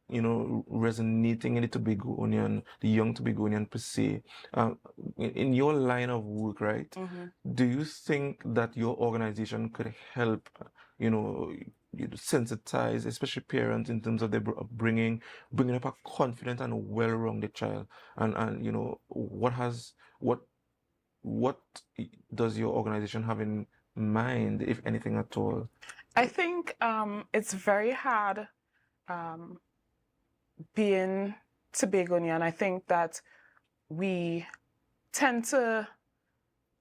resonating in the Tobagonian, the young Tobagonian per se. In your line of work, right? Do you think that your organization could help, sensitize, especially parents, in terms of their bringing up a confident and well-rounded child? And what does your organization have in mind, if anything at all? I think it's very hard being Tobagonian. I think that we tend to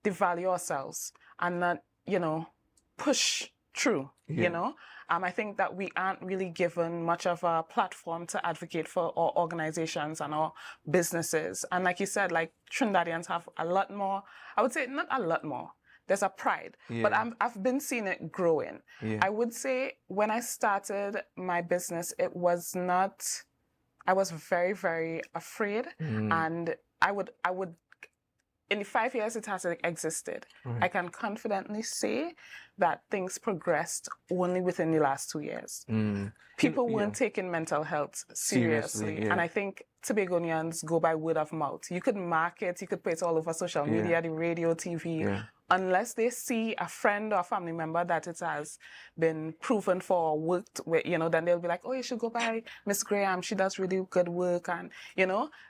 devalue ourselves and not, push through, I think that we aren't really given much of a platform to advocate for our organizations and our businesses. And like you said, like Trinidadians have a lot more, I would say not a lot more, there's a pride, but I've been seeing it growing. I would say when I started my business, I was very, very afraid, and I would, in the 5 years it has existed, I can confidently say that things progressed only within the last 2 years. People weren't taking mental health seriously. And I think Tobagonians go by word of mouth. You could market, you could put it all over social media, the radio, TV. Unless they see a friend or a family member that it has been proven for or worked with, then they'll be like, oh, you should go by Miss Graham. She does really good work. And,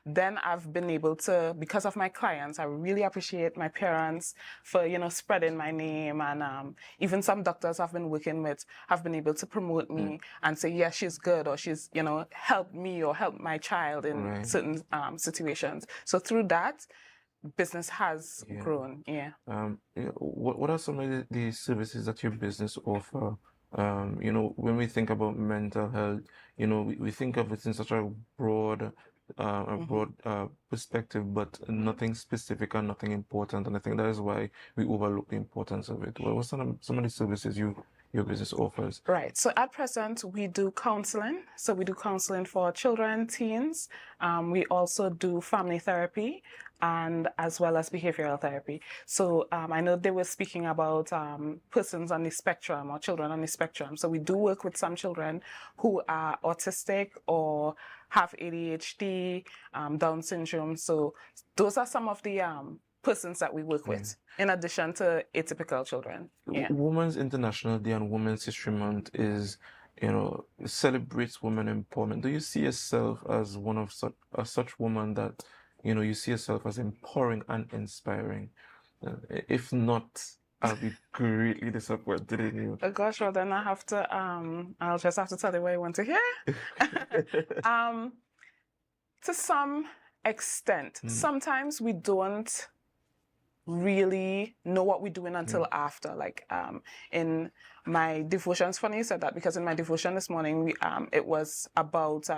then I've been able to, because of my clients, I really appreciate my parents for, spreading my name. And even some doctors I've been working with have been able to promote me and say, yes, she's good, or she's, helped me or helped my child in certain situations. So through that, business has grown. What are some of the services that your business offer? When we think about mental health, we think of it in such a broad perspective, but nothing specific and nothing important. And I think that is why we overlook the importance of it. What are some of the services your business offers? Right. So at present, we do counseling. So we do counseling for children, teens. We also do family therapy, and as well as behavioral therapy. So I know they were speaking about persons on the spectrum or children on the spectrum. So we do work with some children who are autistic or have ADHD, Down syndrome. So those are some of the persons that we work with, in addition to atypical children. Women's International Day and Women's History Month is, celebrates women empowerment. Do you see yourself as one of such woman that, you see yourself as empowering and inspiring? If not, I'll be greatly disappointed in you. Oh gosh, well then I'll just have to tell you what you want to hear. To some extent, sometimes we don't really know what we're doing until after. Like in my devotions, funny you said that, because in my devotion this morning, it was about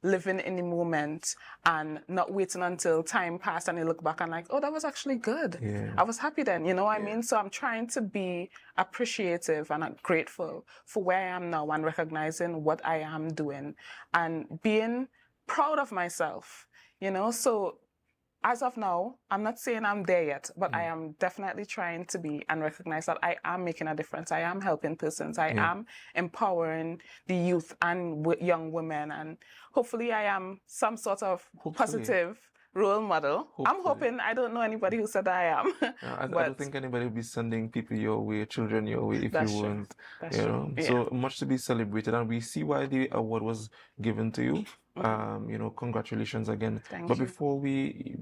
living in the moment and not waiting until time passed and you look back and like, oh, that was actually good. Yeah. I was happy then, you know what I mean? So I'm trying to be appreciative and grateful for where I am now and recognizing what I am doing and being proud of myself, you know? So as of now, I'm not saying I'm there yet, but I am definitely trying to be and recognize that I am making a difference. I am helping persons. I am empowering the youth and young women. And hopefully I am some sort of positive role model. I'm hoping. I don't know anybody who said I am. I don't think anybody will be sending people your way, children your way, if you weren't. That's you true. know, Yeah. so much to be celebrated, and we see why the award was given to you. You know, congratulations again. Thank but you. before we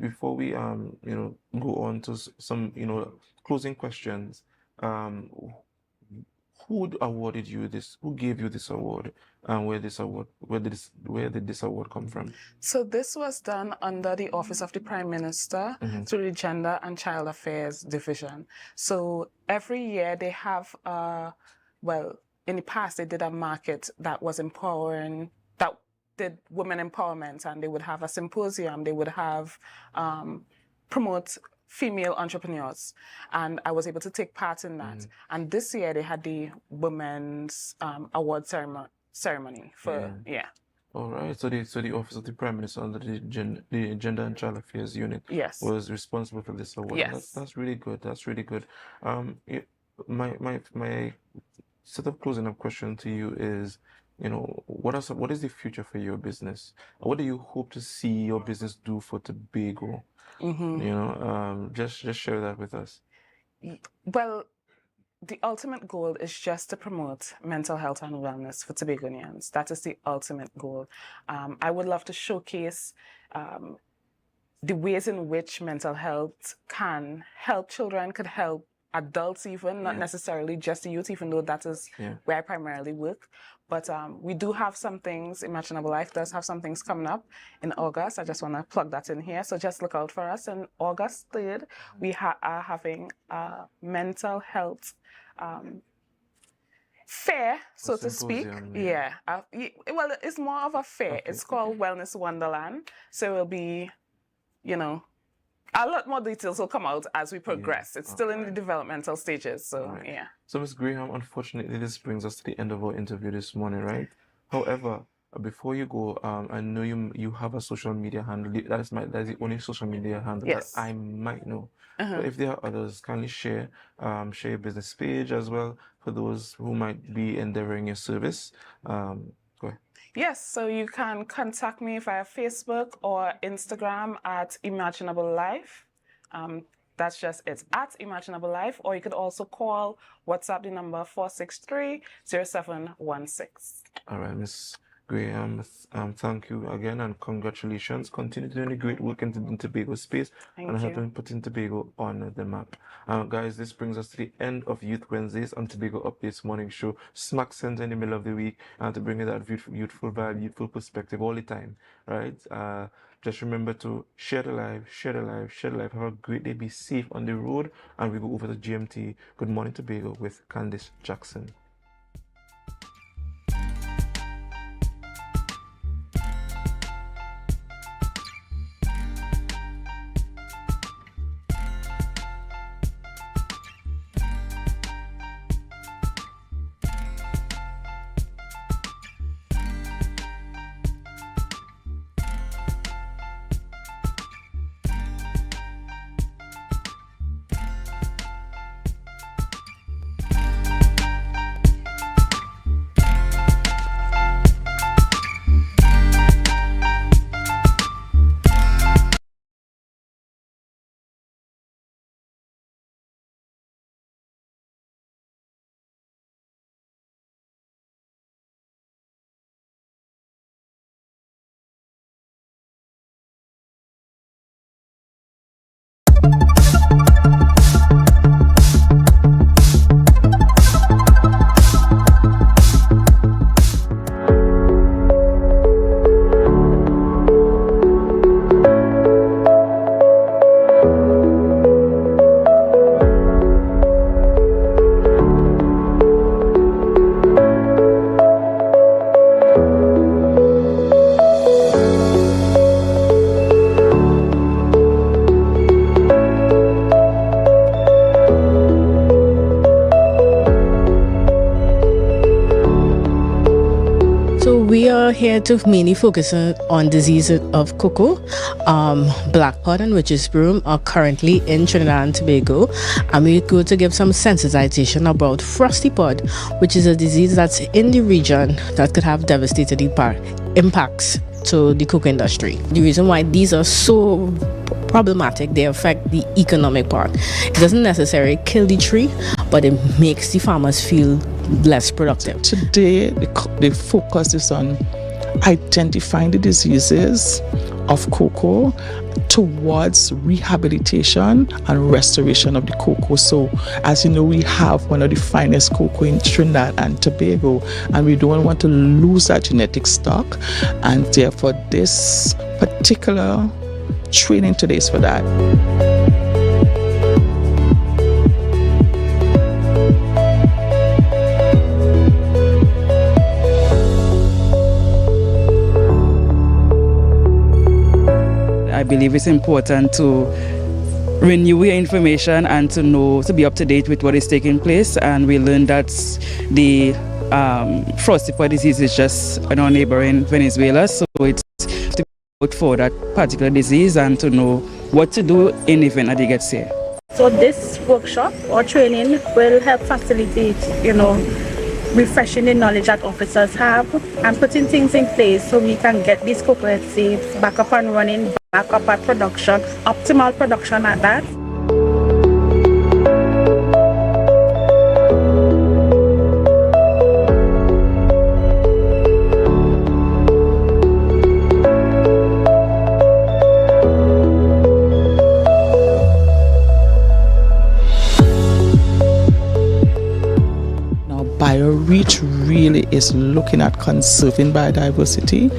you know, go on to some, you know, closing questions, who awarded you this? Who gave you this award? And where did this award come from? So this was done under the Office of the Prime Minister through the Gender and Child Affairs Division. So every year they have, well, in the past they did a market that was empowering, that did women empowerment, and they would have a symposium, they would have promote female entrepreneurs, and I was able to take part in that. And this year they had the women's award ceremony for All right. So the Office of the Prime Minister under the Gender and Child Affairs Unit was responsible for this award. Yes. That's really good. That's really good. My sort of closing up question to you is, you know, what is the future for your business? What do you hope to see your business do for Tobago? You know, just share that with us. Well, the ultimate goal is just to promote mental health and wellness for Tobagonians. That is the ultimate goal. I would love to showcase the ways in which mental health can help children, could help adults even, not necessarily just the youth, even though that is where I primarily work. But we do have some things, Imaginable Life does have some things coming up in August. I just want to plug that in here. So just look out for us. On August 3rd, we are having a mental health fair, so to speak. Well, it's more of a fair. It's called Wellness Wonderland. So it will be, you know, a lot more details will come out as we progress. It's still in the developmental stages, so So, Ms. Graham, unfortunately, this brings us to the end of our interview this morning, right? However, before you go, I know you have a social media handle. That's the only social media handle that I might know. But if there are others, kindly share your business page as well for those who might be endeavoring your service. Go ahead. Yes, so you can contact me via Facebook or Instagram at Imaginable Life. That's just it, at Imaginable Life. Or you could also call WhatsApp the number 463-0716. All right, Miss Graham, thank you again and congratulations. Continue doing the great work in the Tobago space and helping putting Tobago on the map. Guys, this brings us to the end of Youth Wednesdays on Tobago Updates morning show, smack center in the middle of the week, to bring you that youthful vibe, youthful perspective all the time, right? Just remember to share the live, share the live, share the live. Have a great day, be safe on the road, and we go over to GMT. Good Morning Tobago with Candice Jackson. we are here to mainly focus on diseases of cocoa. Black pod and witch's broom are currently in Trinidad and Tobago, and we're going to give some sensitization about frosty pod, which is a disease that's in the region that could have devastating impacts to the cocoa industry. The reason why these are so problematic, they affect the economic part. It doesn't necessarily kill the tree, but it makes the farmers feel less productive. Today, the focus is on identifying the diseases of cocoa towards rehabilitation and restoration of the cocoa. So, as you know, we have one of the finest cocoa in Trinidad and Tobago, and we don't want to lose that genetic stock, and therefore this particular training today is for that. I believe it's important to renew your information and to be up to date with what is taking place. And we learned that the frosty pod disease is just in our neighboring Venezuela, so it's to be out for that particular disease and to know what to do in the event that it gets here. So this workshop or training will help facilitate, refreshing the knowledge that officers have and putting things in place so we can get these cocoa seeds back up and running, back up at production, optimal production at that. BioReach really is looking at conserving biodiversity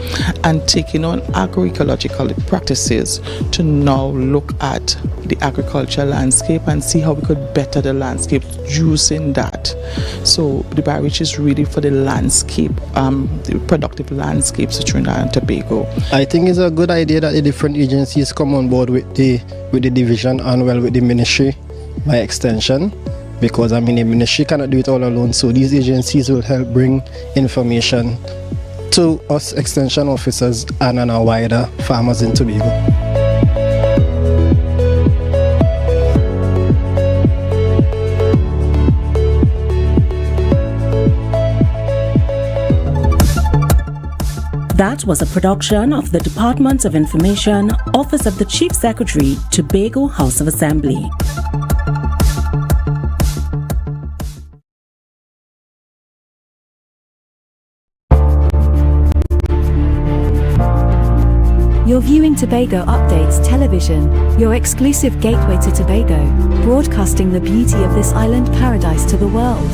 and taking on agroecological practices to now look at the agricultural landscape and see how we could better the landscape using that. So the BioReach is really for the landscape, the productive landscapes of Trinidad and Tobago. I think it's a good idea that the different agencies come on board with the division and with the ministry by extension. Because the ministry cannot do it all alone, so these agencies will help bring information to us extension officers and our wider farmers in Tobago. That was a production of the Department of Information, Office of the Chief Secretary, Tobago House of Assembly. You're viewing Tobago Updates Television, your exclusive gateway to Tobago, broadcasting the beauty of this island paradise to the world.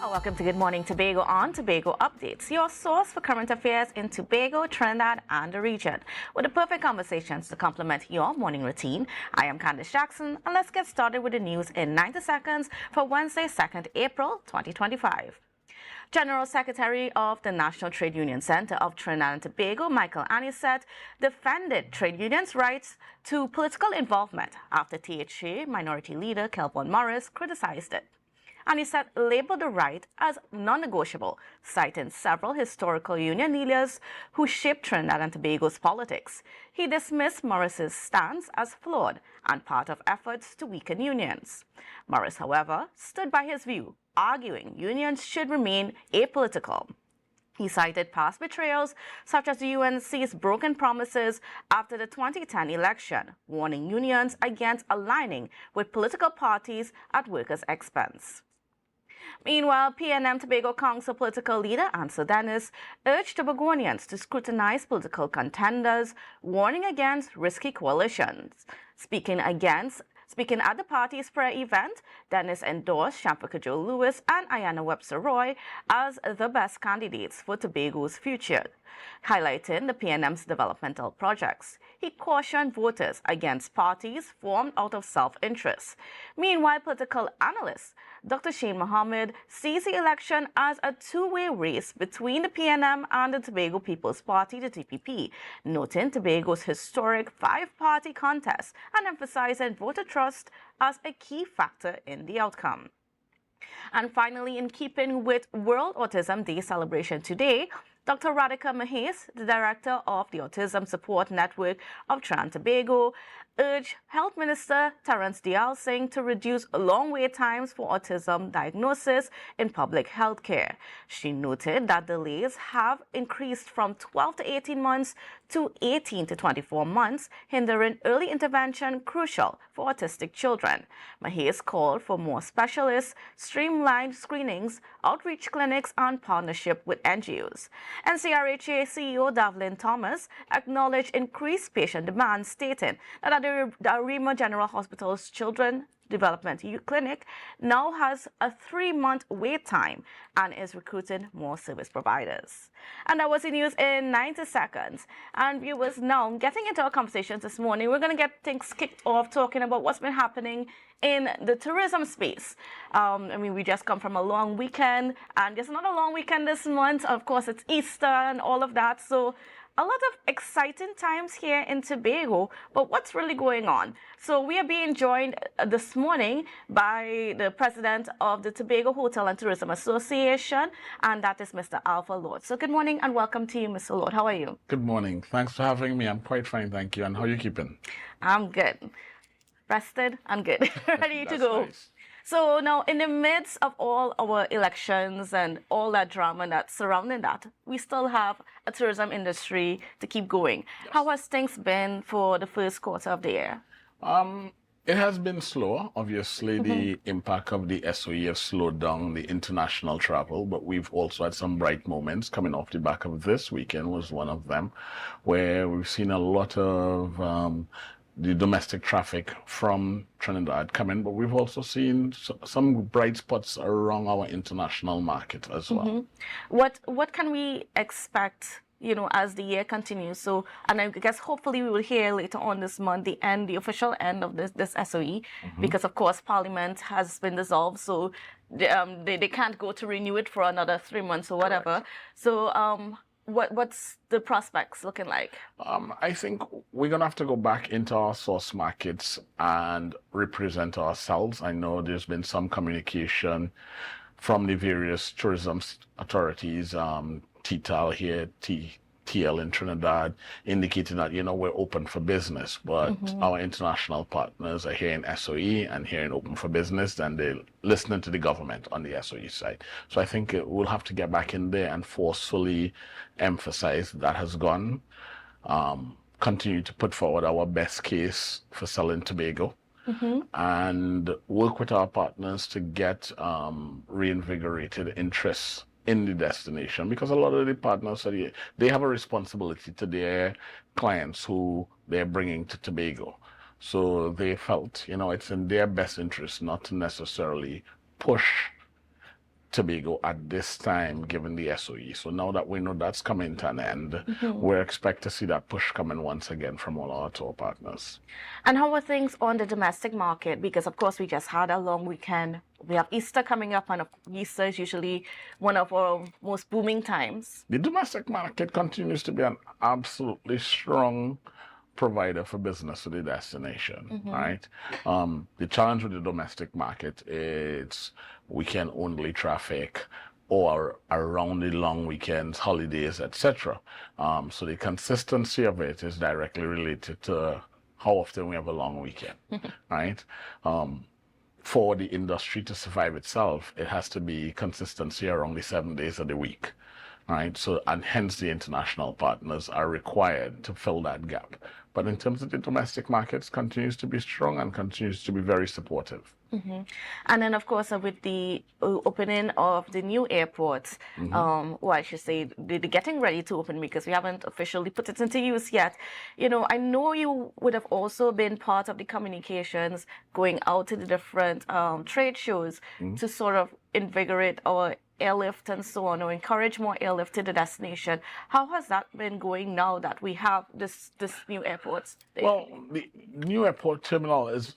Welcome to Good Morning Tobago on Tobago Updates, your source for current affairs in Tobago, Trinidad, and the region, with the perfect conversations to complement your morning routine. I am Candice Jackson, and let's get started with the news in 90 seconds for Wednesday, 2nd April 2025. General Secretary of the National Trade Union Center of Trinidad and Tobago, Michael Anisette, defended trade unions' rights to political involvement after THA Minority Leader Kelvin Morris criticized it. Anisette labeled the right as non-negotiable, citing several historical union leaders who shaped Trinidad and Tobago's politics. He dismissed Morris's stance as flawed and part of efforts to weaken unions. Morris, however, stood by his view, arguing unions should remain apolitical. He cited past betrayals, such as the UNC's broken promises after the 2010 election, warning unions against aligning with political parties at workers' expense. Meanwhile, PNM Tobago Council political leader Ansel Dennis urged Tobagonians to scrutinize political contenders, warning against risky coalitions. Speaking at the party's prayer event, Dennis endorsed Shamfika Joe Lewis and Ayanna Webster Roy as the best candidates for Tobago's future, highlighting the PNM's developmental projects. He cautioned voters against parties formed out of self-interest. Meanwhile, political analyst Dr. Shane Mohammed sees the election as a two-way race between the PNM and the Tobago People's Party, the TPP, noting Tobago's historic five-party contest and emphasizing voter trust as a key factor in the outcome. And finally, in keeping with World Autism Day celebration today, Dr. Radhika Mahes, the director of the Autism Support Network of Trinidad and Tobago, urged Health Minister Terence Dial Singh to reduce long wait times for autism diagnosis in public health care. She noted that delays have increased from 12 to 18 months to 18 to 24 months, hindering early intervention crucial for autistic children. Mahes called for more specialists, streamlined screenings, outreach clinics, and partnership with NGOs. NCRHA CEO Davlin Thomas acknowledged increased patient demand, stating that at the Arima General Hospital's Children Development Clinic now has a 3-month wait time and is recruiting more service providers. And that was the news in 90 seconds. And viewers, now getting into our conversations this morning, we're going to get things kicked off talking about what's been happening in the tourism space. We just come from a long weekend, and there's another long weekend this month. Of course, it's Easter and all of that. So a lot of exciting times here in Tobago, but what's really going on? So we are being joined this morning by the president of the Tobago Hotel and Tourism Association, and that is Mr. Alpha Lord. So good morning and welcome to you, Mr. Lord. How are you? Good morning. Thanks for having me. I'm quite fine, thank you. And how are you keeping? I'm good. Rested and good. Ready to go. Nice. So now, in the midst of all our elections and all that drama that's surrounding that, we still have a tourism industry to keep going. Yes. How has things been for the first quarter of the year? It has been slow. Obviously, the impact of the SOE has slowed down the international travel, but we've also had some bright moments. Coming off the back of this weekend was one of them, where we've seen a lot of the domestic traffic from Trinidad come in, but we've also seen some bright spots around our international market as well. What can we expect, as the year continues? So, and I guess hopefully we will hear later on this month the official end of this SOE, because of course Parliament has been dissolved, so they can't go to renew it for another 3 months or whatever. Correct. So what's the prospects looking like? I think we're going to have to go back into our source markets and represent ourselves. I know there's been some communication from the various tourism authorities, TTAL here, TL in Trinidad, indicating that, we're open for business, but our international partners are here in SOE and here in Open for Business, and they're listening to the government on the SOE side. So I think we'll have to get back in there and forcefully emphasize that has gone, continue to put forward our best case for selling Tobago, and work with our partners to get reinvigorated interest in the destination, because a lot of the partners they have a responsibility to their clients who they're bringing to Tobago. So they felt, it's in their best interest not to necessarily push Tobago at this time, given the SOE. So now that we know that's coming to an end, we expect to see that push coming once again from all our tour partners. And how are things on the domestic market? Because, of course, we just had a long weekend. We have Easter coming up, and Easter is usually one of our most booming times. The domestic market continues to be an absolutely strong provider for business to the destination, right? The challenge with the domestic market is weekend-only traffic or around the long weekends, holidays, etc. So the consistency of it is directly related to how often we have a long weekend, right? For the industry to survive itself, it has to be consistency around the 7 days of the week, right? So, and hence the international partners are required to fill that gap. But in terms of the domestic markets, continues to be strong and continues to be very supportive. And then, of course, with the opening of the new airports, or I should say, the getting ready to open, because we haven't officially put it into use yet. You know, I know you would have also been part of the communications going out to the different trade shows to sort of invigorate our airlift and so on, or encourage more airlift to the destination. How has that been going now that we have this new airports? Well, the new airport terminal is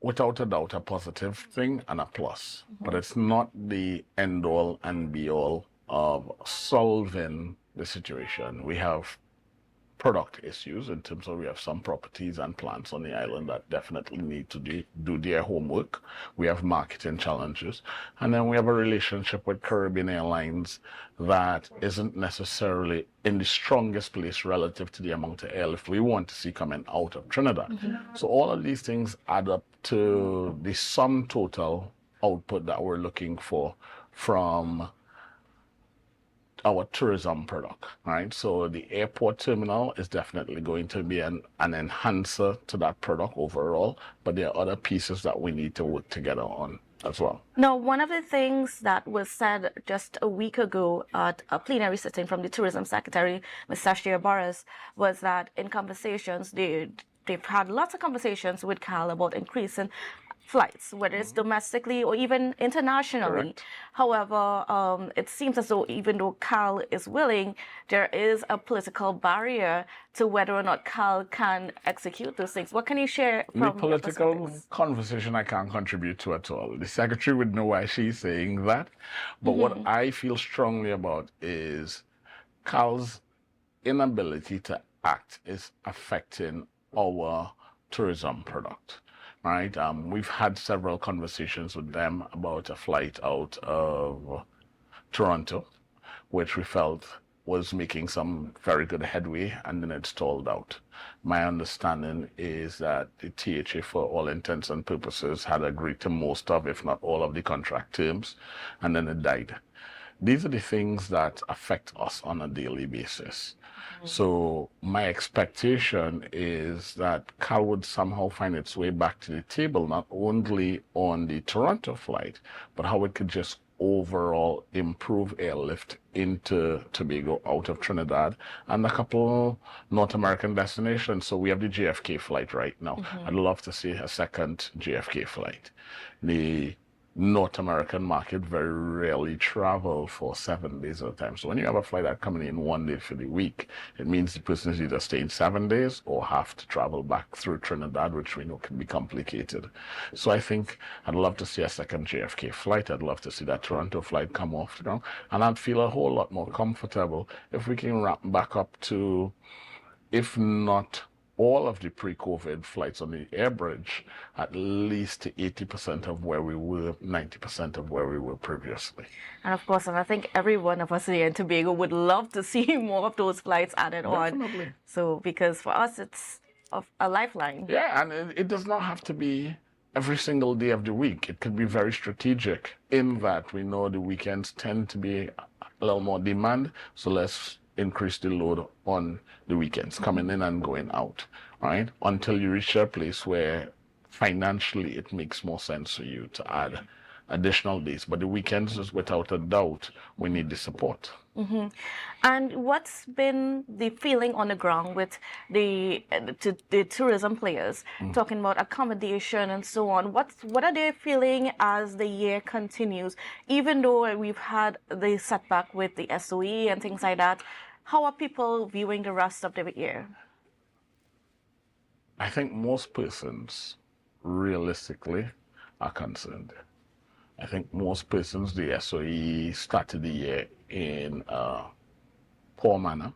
without a doubt a positive thing and a plus, but it's not the end all and be all of solving the situation. We have product issues in terms of we have some properties and plants on the island that definitely need to do their homework. We have marketing challenges, and then we have a relationship with Caribbean Airlines that isn't necessarily in the strongest place relative to the amount of airlift we want to see coming out of Trinidad. So all of these things add up to the sum total output that we're looking for from our tourism product, right? So the airport terminal is definitely going to be an enhancer to that product overall, but there are other pieces that we need to work together on as well. Now, one of the things that was said just a week ago at a plenary sitting from the Tourism Secretary, Ms. Sashir Barras, was that in conversations, they've had lots of conversations with CAL about increasing flights, whether it's domestically or even internationally. Correct. However, it seems as though even though CAL is willing, there is a political barrier to whether or not CAL can execute those things. What can you share from the political conversation I can't contribute to at all. The secretary would know why she's saying that. But what I feel strongly about is CAL's inability to act is affecting our tourism product. Right, we've had several conversations with them about a flight out of Toronto, which we felt was making some very good headway, and then it stalled out. My understanding is that the THA, for all intents and purposes, had agreed to most of, if not all of the contract terms, and then it died. These are the things that affect us on a daily basis. So my expectation is that CAL would somehow find its way back to the table, not only on the Toronto flight, but how it could just overall improve airlift into Tobago out of Trinidad and a couple North American destinations. So we have the JFK flight right now. I'd love to see a second JFK flight. The North American market very rarely travel for 7 days at a time. So when you have a flight that coming in 1 day for the week, it means the person is either staying 7 days or have to travel back through Trinidad, which we know can be complicated. So I think I'd love to see a second JFK flight. I'd love to see that Toronto flight come off the ground. And I'd feel a whole lot more comfortable if we can ramp back up to, if not all of the pre-COVID flights on the air bridge, at least to 80% of where we were, 90% of where we were previously. And of course, and I think every one of us here in Tobago would love to see more of those flights added Definitely. on. So, because for us, it's a lifeline. Yeah, and it does not have to be every single day of the week. It could be very strategic in that we know the weekends tend to be a little more demand, so let's increase the load on the weekends, coming in and going out, right? Until you reach a place where financially it makes more sense for you to add additional days. But the weekends is without a doubt, we need the support. And what's been the feeling on the ground with the tourism players, talking about accommodation and so on? What are they feeling as the year continues? Even though we've had the setback with the SOE and things like that, how are people viewing the rest of the year? I think most persons realistically are concerned. I think most persons, the SOE started the year in a poor manner,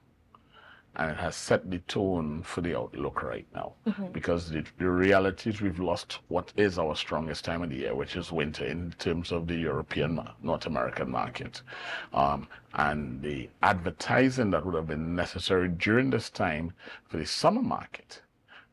and it has set the tone for the outlook right now. Because the reality is we've lost what is our strongest time of the year, which is winter in terms of the European, North American market. And the advertising that would have been necessary during this time for the summer market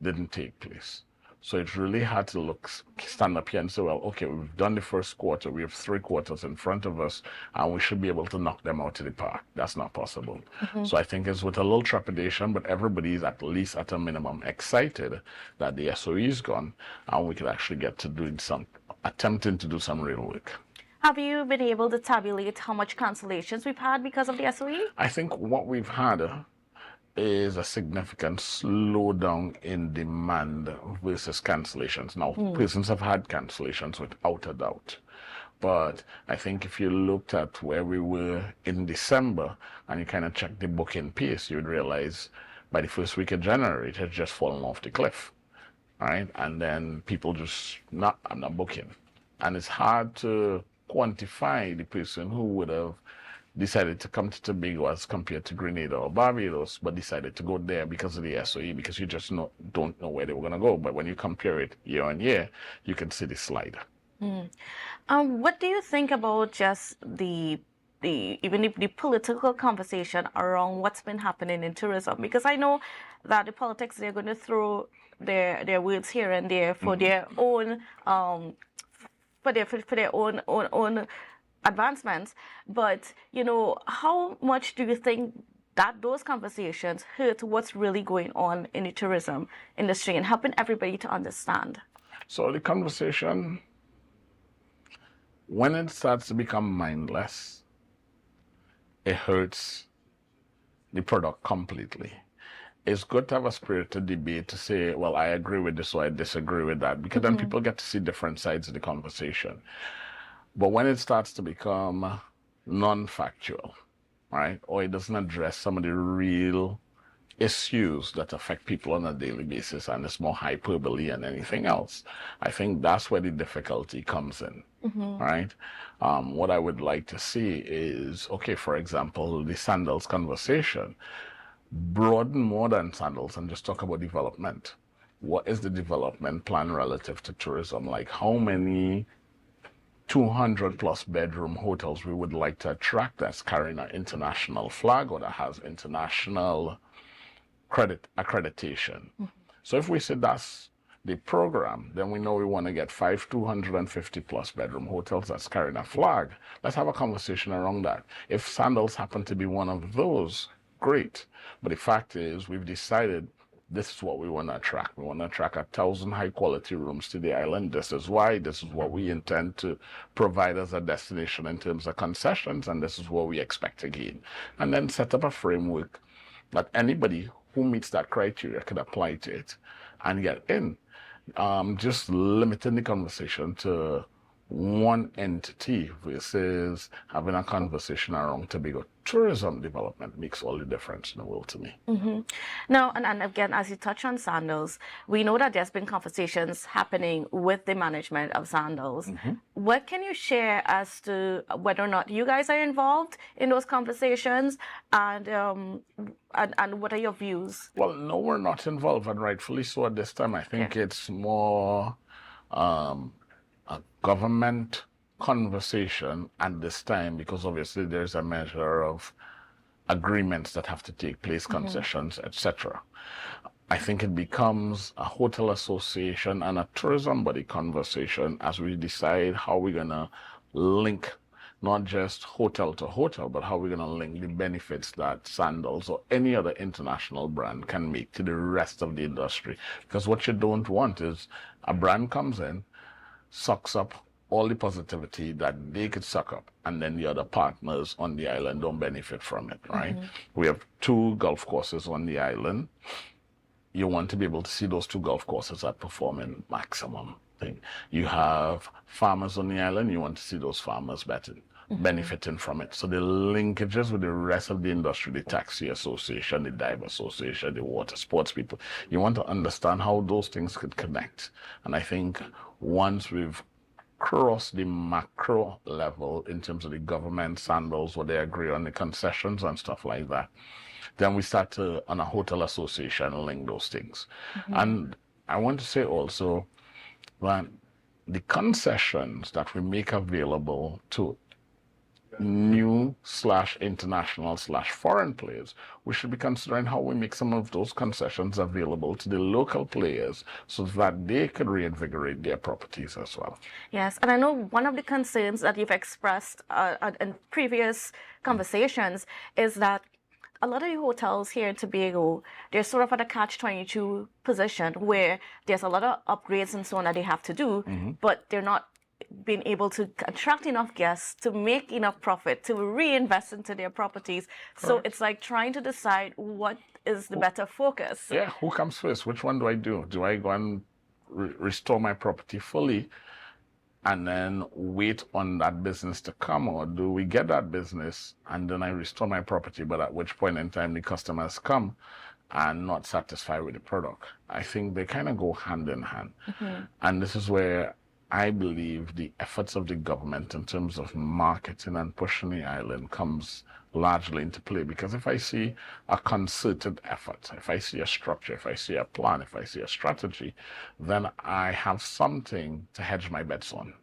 didn't take place. So it's really hard to stand up here and say, well, okay, we've done the first quarter, we have 3 quarters in front of us, and we should be able to knock them out of the park. That's not possible. So I think it's with a little trepidation, but everybody is at least at a minimum excited that the SOE is gone, and we could actually get to attempting to do some real work. Have you been able to tabulate how much cancellations we've had because of the SOE? I think what we've had is a significant slowdown in demand versus cancellations. Now, persons have had cancellations without a doubt. But I think if you looked at where we were in December and you kind of checked the booking pace, you would realize by the first week of January, it had just fallen off the cliff. Right? And then people I'm not booking. And it's hard to quantify the person who would have decided to come to Tobago as compared to Grenada or Barbados, but decided to go there because of the SOE, because you just don't know where they were going to go. But when you compare it year on year, you can see the slide. What do you think about just the political conversation around what's been happening in tourism? Because I know that the politics, they're going to throw their words here and there for their own own advancements, but how much do you think that those conversations hurt what's really going on in the tourism industry and helping everybody to understand? So the conversation, when it starts to become mindless, it hurts the product completely. It's good to have a spirited debate to say, well, I agree with this or I disagree with that, because then people get to see different sides of the conversation. But when it starts to become non-factual, right, or it doesn't address some of the real issues that affect people on a daily basis, and it's more hyperbole than anything else, I think that's where the difficulty comes in, right? What I would like to see is, okay, for example, the sandals conversation, broaden more than sandals and just talk about development. What is the development plan relative to tourism? Like how many 200-plus bedroom hotels we would like to attract that's carrying an international flag or that has international accreditation. So if we say that's the program, then we know we want to get 5 250-plus bedroom hotels that's carrying a flag. Let's have a conversation around that. If sandals happen to be one of those, great. But the fact is, we've decided this is what we want to attract. We want to attract 1,000 high-quality rooms to the island. This is why. This is what we intend to provide as a destination in terms of concessions, and this is what we expect to gain. And then set up a framework that anybody who meets that criteria could apply to it and get in. Just limiting the conversation to one entity versus having a conversation around Tobago tourism development makes all the difference in the world to me. Now, and again, as you touch on sandals, we know that there's been conversations happening with the management of sandals. What can you share as to whether or not you guys are involved in those conversations, and what are your views? Well, no, we're not involved, and rightfully so at this time. I think it's more a government conversation at this time, because obviously there's a measure of agreements that have to take place, concessions, etc. I think it becomes a hotel association and a tourism body conversation as we decide how we're going to link not just hotel to hotel, but how we're going to link the benefits that sandals or any other international brand can make to the rest of the industry. Because what you don't want is a brand comes in, sucks up all the positivity that they could suck up, and then the other partners on the island don't benefit from it, right? We have 2 golf courses on the island. You want to be able to see those 2 golf courses at performing maximum thing. You have farmers on the island, you want to see those farmers benefiting from it. So the linkages with the rest of the industry, the taxi association, the dive association, the water sports people, you want to understand how those things could connect. And I think once we've crossed the macro level in terms of the government sandals, where they agree on the concessions and stuff like that, then we start to, on a hotel association, link those things. And I want to say also that the concessions that we make available to new/international/foreign players, we should be considering how we make some of those concessions available to the local players so that they could reinvigorate their properties as well. Yes, and I know one of the concerns that you've expressed in previous conversations is that a lot of the hotels here in Tobago, they're sort of at a catch-22 position where there's a lot of upgrades and so on that they have to do, but they're not being able to attract enough guests to make enough profit to reinvest into their properties. So it's like trying to decide what is the better focus. Yeah, who comes first? Which one do I do? Do I go and restore my property fully and then wait on that business to come, or do we get that business and then I restore my property, but at which point in time the customers come and not satisfied with the product? I think they kind of go hand in hand. And this is where I believe the efforts of the government in terms of marketing and pushing the island comes largely into play. Because if I see a concerted effort, if I see a structure, if I see a plan, if I see a strategy, then I have something to hedge my bets on.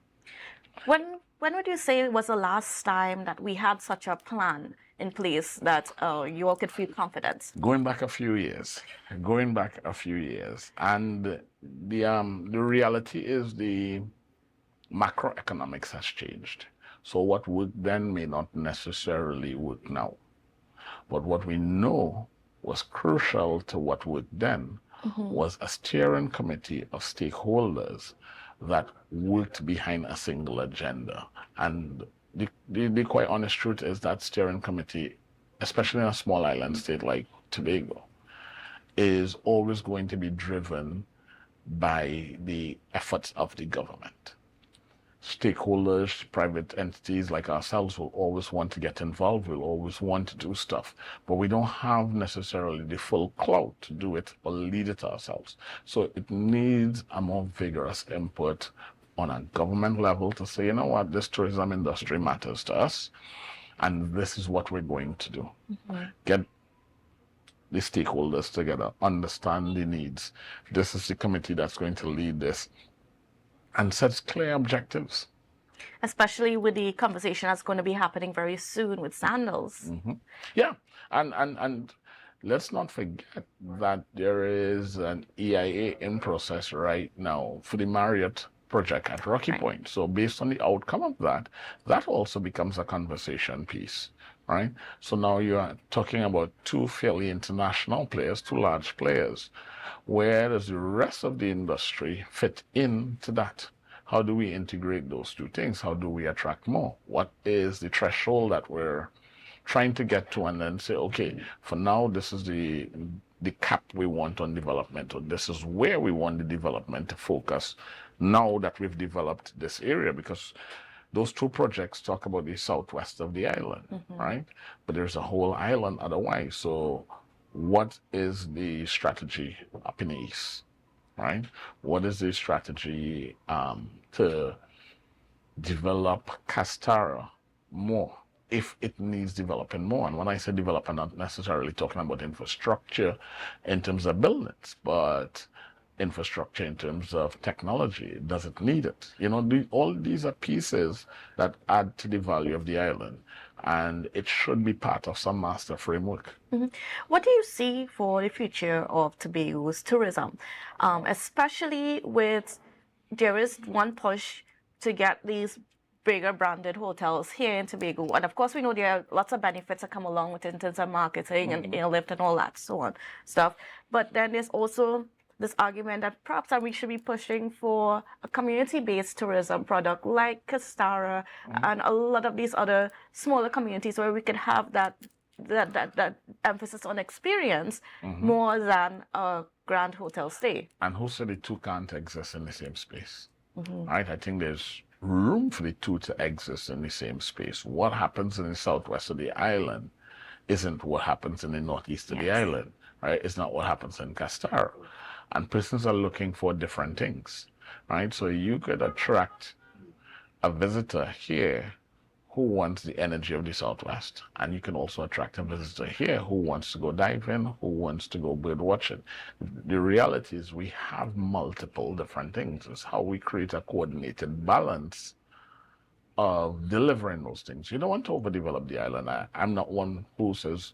When would you say was the last time that we had such a plan in place that you all could feel confident? Going back a few years. And the reality is the macroeconomics has changed. So what worked then may not necessarily work now. But what we know was crucial to what worked then was a steering committee of stakeholders that worked behind a single agenda. And the quite honest truth is that steering committee, especially in a small island state like Tobago, is always going to be driven by the efforts of the government. Stakeholders, private entities like ourselves will always want to get involved, will always want to do stuff, but we don't have necessarily the full clout to do it or lead it ourselves. So it needs a more vigorous input on a government level to say, you know what, this tourism industry matters to us, and this is what we're going to do. Get the stakeholders together, understand the needs. This is the committee that's going to lead this, and sets clear objectives. Especially with the conversation that's going to be happening very soon with sandals. Yeah, and let's not forget that there is an EIA in process right now for the Marriott project at Rocky Point. So based on the outcome of that, that also becomes a conversation piece, right? So now you are talking about 2 fairly international players, 2 large players. Where does the rest of the industry fit into that? How do we integrate those 2 things? How do we attract more? What is the threshold that we're trying to get to, and then say, okay, for now, this is the cap we want on development, or this is where we want the development to focus now that we've developed this area, because those 2 projects talk about the southwest of the island, right? But there's a whole island otherwise. So what is the strategy up in the east, right? What is the strategy to develop Castara more, if it needs developing more? And when I say develop, I'm not necessarily talking about infrastructure in terms of buildings, but infrastructure in terms of technology. Does it need it? You know, all these are pieces that add to the value of the island, and it should be part of some master framework. What do you see for the future of Tobago's tourism, especially with there is one push to get these bigger branded hotels here in Tobago, and of course we know there are lots of benefits that come along with it in terms of marketing and airlift and all that so on stuff, but then there's also this argument that perhaps we should be pushing for a community-based tourism product like Castara and a lot of these other smaller communities where we could have that emphasis on experience more than a grand hotel stay. And who said the two can't exist in the same space? Right? I think there's room for the two to exist in the same space. What happens in the southwest of the island isn't what happens in the northeast of the island, right? It's not what happens in Castaro. And persons are looking for different things, right? So you could attract a visitor here who wants the energy of the southwest, and you can also attract a visitor here who wants to go diving, who wants to go bird watching. The reality is we have multiple different things. It's how we create a coordinated balance of delivering those things. You don't want to overdevelop the island. I'm not one who says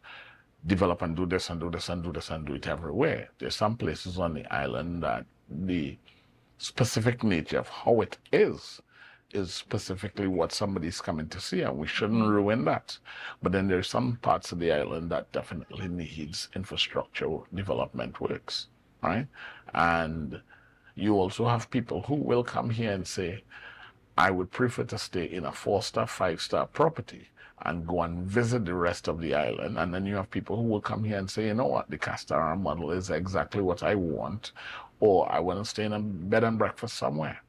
develop and do this and do this and do this and do it everywhere. There's some places on the island that the specific nature of how it is specifically what somebody's coming to see, and we shouldn't ruin that. But then there's some parts of the island that definitely needs infrastructure development works, right? And you also have people who will come here and say, I would prefer to stay in a 4-star, 5-star property and go and visit the rest of the island. And then you have people who will come here and say, you know what, the Castara model is exactly what I want, or I want to stay in a bed and breakfast somewhere.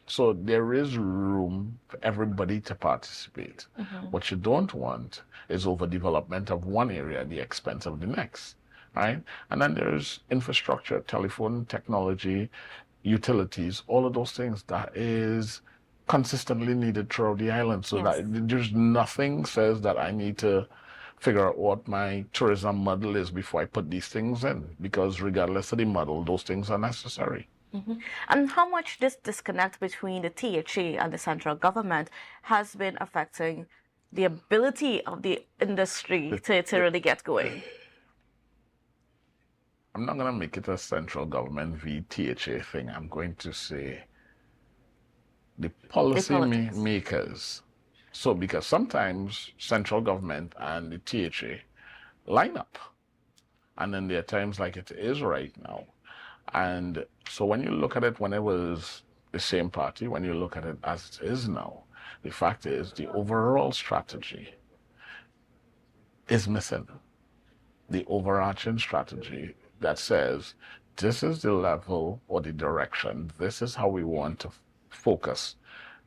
So there is room for everybody to participate. What you don't want is overdevelopment of one area at the expense of the next, right? And then there's infrastructure, telephone, technology, utilities, all of those things that is consistently needed throughout the island. So that there's nothing says that I need to figure out what my tourism model is before I put these things in, because regardless of the model, those things are necessary. And how much this disconnect between the THA and the central government has been affecting the ability of the industry to really get going? I'm not going to make it a central government v THA thing. I'm going to say the policy makers. So because sometimes central government and the THA line up. And then there are times like it is right now. And so when you look at it when it was the same party, when you look at it as it is now, the fact is the overall strategy is missing. The overarching strategy that says this is the level or the direction, this is how we want to focus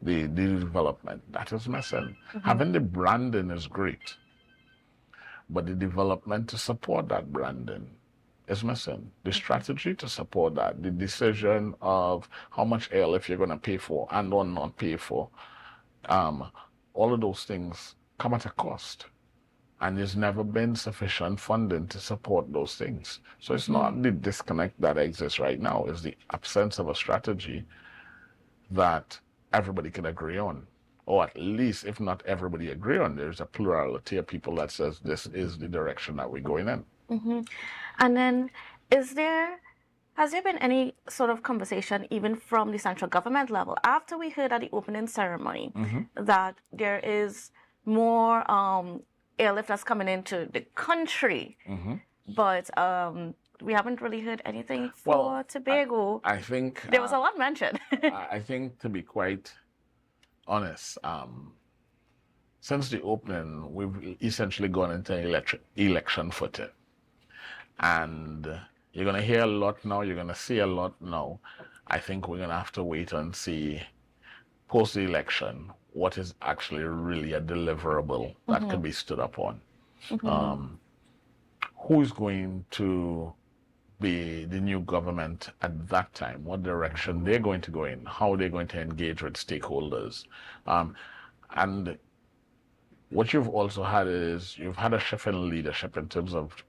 the development, that is missing. Having the branding is great, but the development to support that branding is missing. The strategy to support that, the decision of how much airlift you're going to pay for and or not pay for, all of those things come at a cost. And there's never been sufficient funding to support those things. So it's not the disconnect that exists right now, it's the absence of a strategy that everybody can agree on. Or at least, if not everybody agree on, there's a plurality of people that says this is the direction that we're going in. And then, has there been any sort of conversation, even from the central government level, after we heard at the opening ceremony, that there is more airlift that's coming into the country, but we haven't really heard anything for Tobago? I think there was a lot mentioned. I think, to be quite honest, since the opening, we've essentially gone into election footing. And you're going to hear a lot now, you're going to see a lot now. I think we're going to have to wait and see, post the election, what is actually really a deliverable that can be stood upon. Who's going to be the new government at that time, what direction they're going to go in, how they're going to engage with stakeholders. And what you've also had is, you've had a shift in leadership in terms of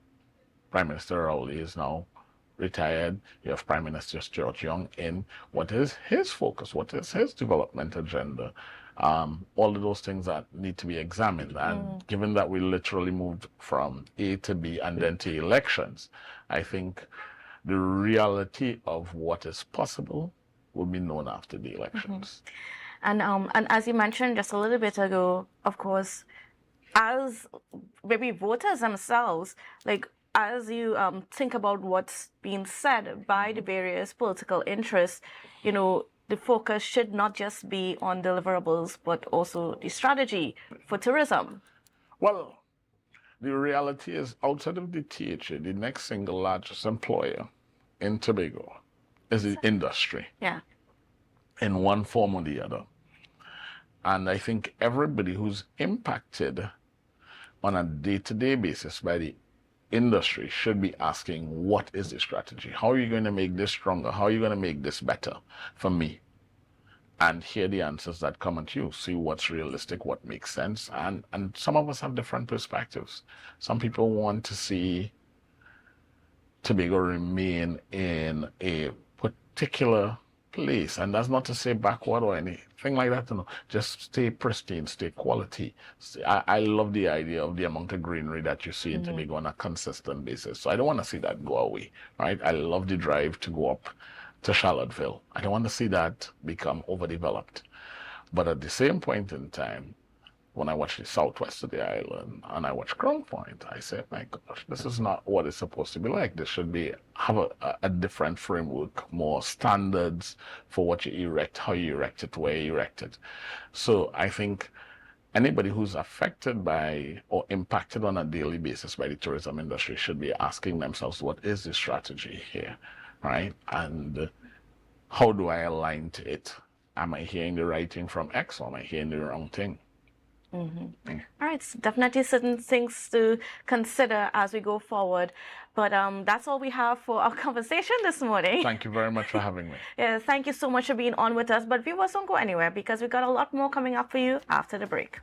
Prime Minister Rowley is now retired. You have Prime Minister Stuart Young in. What is his focus? What is his development agenda? All of those things that need to be examined. And given that we literally moved from A to B and then to elections, I think the reality of what is possible will be known after the elections. And as you mentioned just a little bit ago, of course, as maybe voters themselves, like, as you think about what's being said by the various political interests, the focus should not just be on deliverables, but also the strategy for tourism. Well, the reality is, outside of the THA, the next single largest employer in Tobago is the industry. Yeah. In one form or the other. And I think everybody who's impacted on a day-to-day basis by the industry should be asking, what is the strategy? How are you going to make this stronger? How are you going to make this better for me? And hear the answers that come at you. See what's realistic, what makes sense. And some of us have different perspectives. Some people want to see Tobago remain in a particular place. And that's not to say backward or anything like that. No. Just stay pristine, stay quality. I love the idea of the amount of greenery that you see in Tobago on a consistent basis. So I don't want to see that go away, right? I love the drive to go up to Charlottesville. I don't want to see that become overdeveloped. But at the same point in time, when I watch the southwest of the island and I watch Crown Point, I say, my gosh, this is not what it's supposed to be like. This should have a different framework, more standards for what you erect, how you erect it, where you erect it. So I think anybody who's affected by or impacted on a daily basis by the tourism industry should be asking themselves, what is the strategy here, right? And how do I align to it? Am I hearing the right thing from X or am I hearing the wrong thing? All right, so definitely certain things to consider as we go forward. But that's all we have for our conversation this morning. Thank you very much for having me. Yeah, thank you so much for being on with us. But viewers, don't go anywhere because we've got a lot more coming up for you after the break.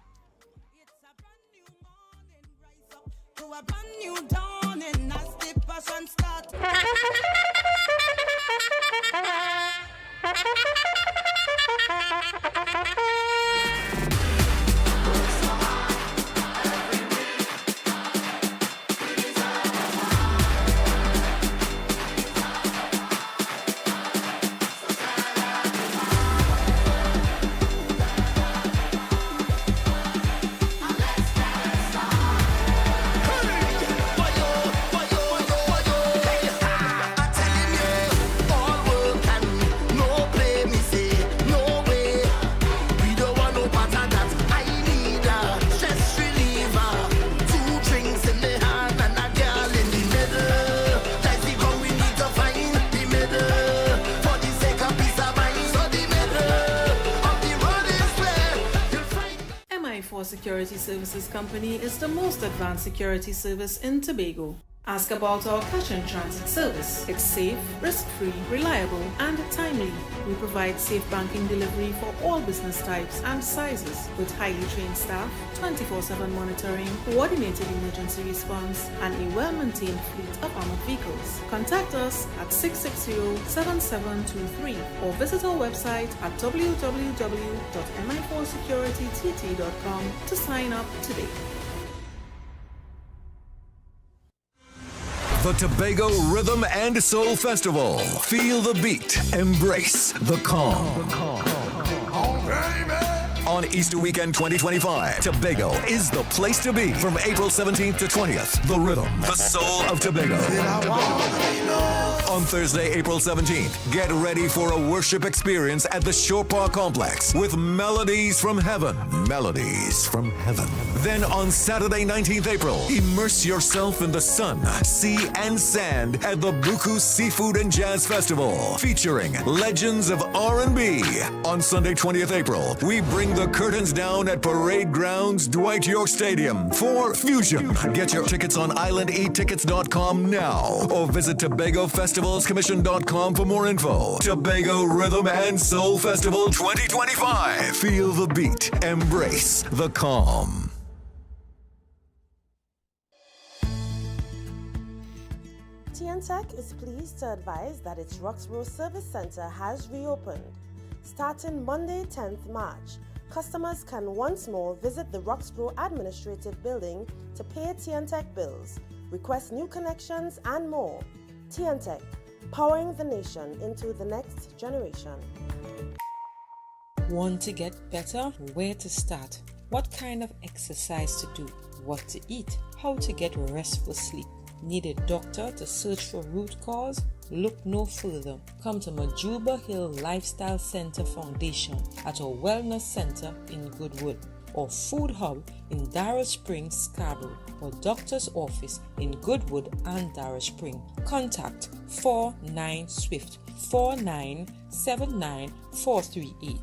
Security Services Company is the most advanced security service in Tobago. Ask about our cash and transit service. It's safe, risk-free, reliable, and timely. We provide safe banking delivery for all business types and sizes with highly trained staff, 24/7 monitoring, coordinated emergency response, and a well-maintained fleet of armored vehicles. Contact us at 660-7723 or visit our website at www.mi4securitytt.com to sign up today. The Tobago Rhythm and Soul Festival. Feel the beat. Embrace the calm. On Easter Weekend 2025, Tobago is the place to be. From April 17th to 20th, the rhythm, the soul of Tobago. On Thursday, April 17th, get ready for a worship experience at the Shore Park Complex with Melodies from Heaven. Melodies from Heaven. Then on Saturday, 19th April, immerse yourself in the sun, sea, and sand at the Buku Seafood and Jazz Festival, featuring legends of R&B. On Sunday, 20th April, we bring the curtains down at Parade Grounds, Dwight York Stadium for Fusion. Get your tickets on islandetickets.com now or visit TobagoFestivalsCommission.com for more info. Tobago Rhythm and Soul Festival 2025. Feel the beat. Embrace the calm. TNTech is pleased to advise that its Roxborough Service Center has reopened. Starting Monday, 10th March, customers can once more visit the Roxborough Administrative Building to pay TNTech bills, request new connections, and more. TNTech, powering the nation into the next generation. Want to get better? Where to start? What kind of exercise to do? What to eat? How to get restful sleep? Need a doctor to search for root cause? Look no further. Come to Majuba Hill Lifestyle Center Foundation at our Wellness Center in Goodwood, or Food Hub in Darrell Springs, Scarborough, or Doctor's Office in Goodwood and Darrell Spring. Contact 49 Swift 4979 438.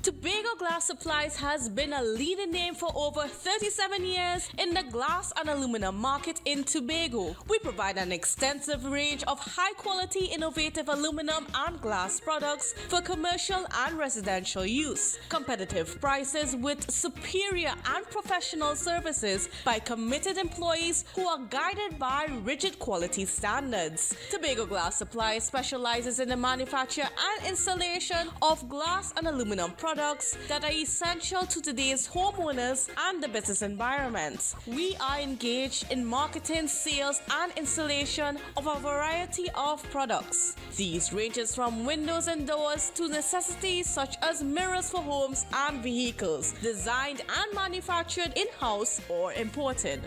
Tobago Glass Supplies has been a leading name for over 37 years in the glass and aluminum market in Tobago. We provide an extensive range of high-quality, innovative aluminum and glass products for commercial and residential use. Competitive prices with superior and professional services by committed employees who are guided by rigid quality standards. Tobago Glass Supplies specializes in the manufacture and installation of glass and aluminum products that are essential to today's homeowners and the business environment. We are engaged in marketing, sales, and installation of a variety of products. These ranges from windows and doors to necessities such as mirrors for homes and vehicles, designed and manufactured in-house or imported.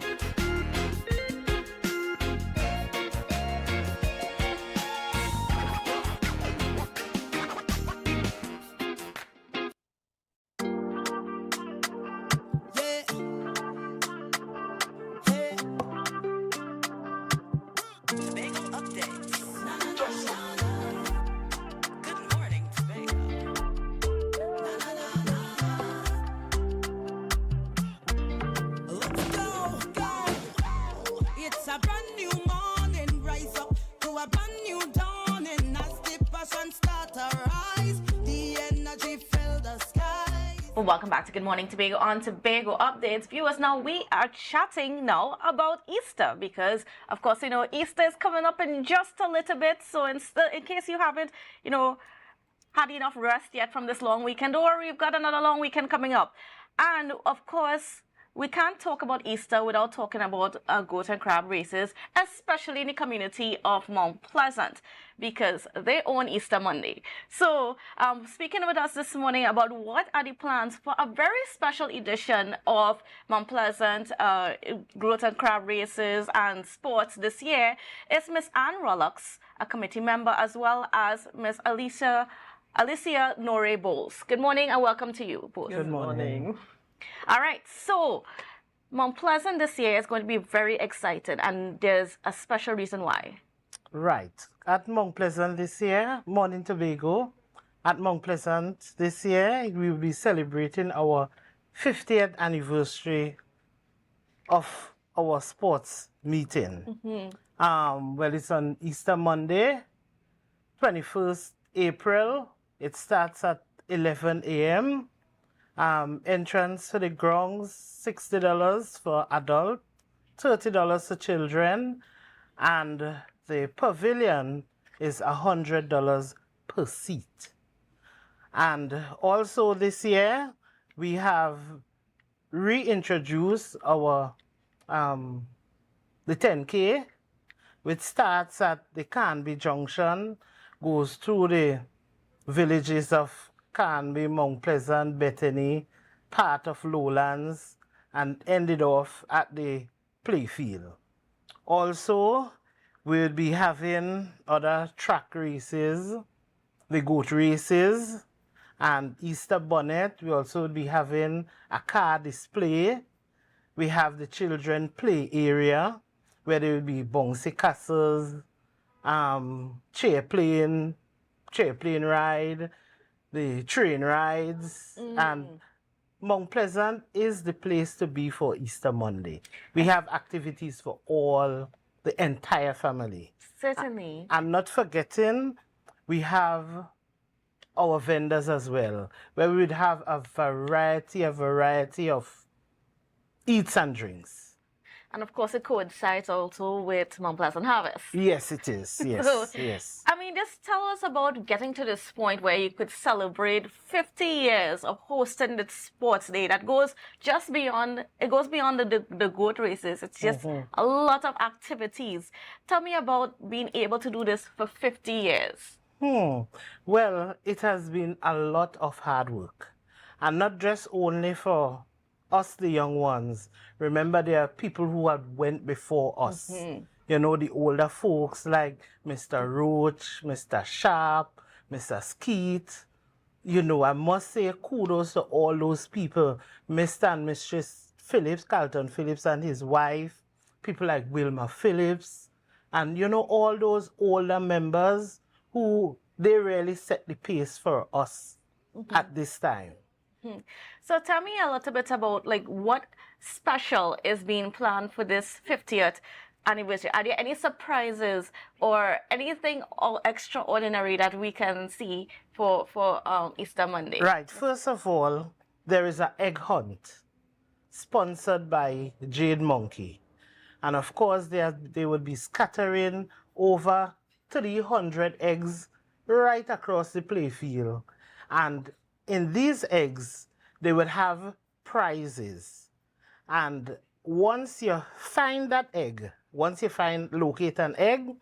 Well, welcome back to Good Morning Tobago on Tobago Updates. Viewers, now we are chatting now about Easter because, of course, you know, Easter is coming up in just a little bit. So in case you haven't, you know, had enough rest yet from this long weekend, or you've got another long weekend coming up. And, of course, we can't talk about Easter without talking about goat and crab races, especially in the community of Mount Pleasant, because they own Easter Monday. So, speaking with us this morning about what are the plans for a very special edition of Mount Pleasant goat and crab races and sports this year is Miss Ann Rollocks, a committee member, as well as Miss Alicia Nore Bowles. Good morning and welcome to you both. Good morning. All right, so Mount Pleasant this year is going to be very excited, and there's a special reason why. Right. At Mount Pleasant this year, Morning Tobago, at Mount Pleasant this year, we will be celebrating our 50th anniversary of our sports meeting. Well, it's on Easter Monday, 21st April. It starts at 11 a.m. Entrance to the grounds, $60 for adults, $30 for children, and the pavilion is $100 per seat. And also this year, we have reintroduced our the 10K, which starts at the Canby Junction, goes through the villages of Canby, Mount Pleasant, Bethany, part of Lowlands, and ended off at the playfield. Also, we'll be having other track races, the goat races, and Easter bonnet. We also will be having a car display. We have the children play area, where there will be bouncy castles, chair plane ride, the train rides, and Mount Pleasant is the place to be for Easter Monday. We have activities for all, the entire family. Certainly. I'm not forgetting, we have our vendors as well, where we would have a variety of eats and drinks. And of course, it coincides also with Mount Pleasant Harvest. Yes, it is. Yes, So, yes. I mean, just tell us about getting to this point where you could celebrate 50 years of hosting the sports day that goes just beyond, it goes beyond the goat races. It's just a lot of activities. Tell me about being able to do this for 50 years. Well, it has been a lot of hard work. And not just only for us, the young ones. Remember, there are people who have went before us. You know, the older folks like Mr. Roach, Mr. Sharp, Mr. Skeet. You know, I must say kudos to all those people. Mr. and Mistress Phillips, Carlton Phillips and his wife, people like Wilma Phillips, and, you know, all those older members who they really set the pace for us at this time. So tell me a little bit about like what special is being planned for this 50th anniversary. Are there any surprises or anything extraordinary that we can see for Easter Monday? Right. First of all, there is an egg hunt sponsored by Jade Monkey. And of course, they would be scattering over 300 eggs right across the playfield. And in these eggs, they would have prizes. And once you find that egg, once you locate an egg,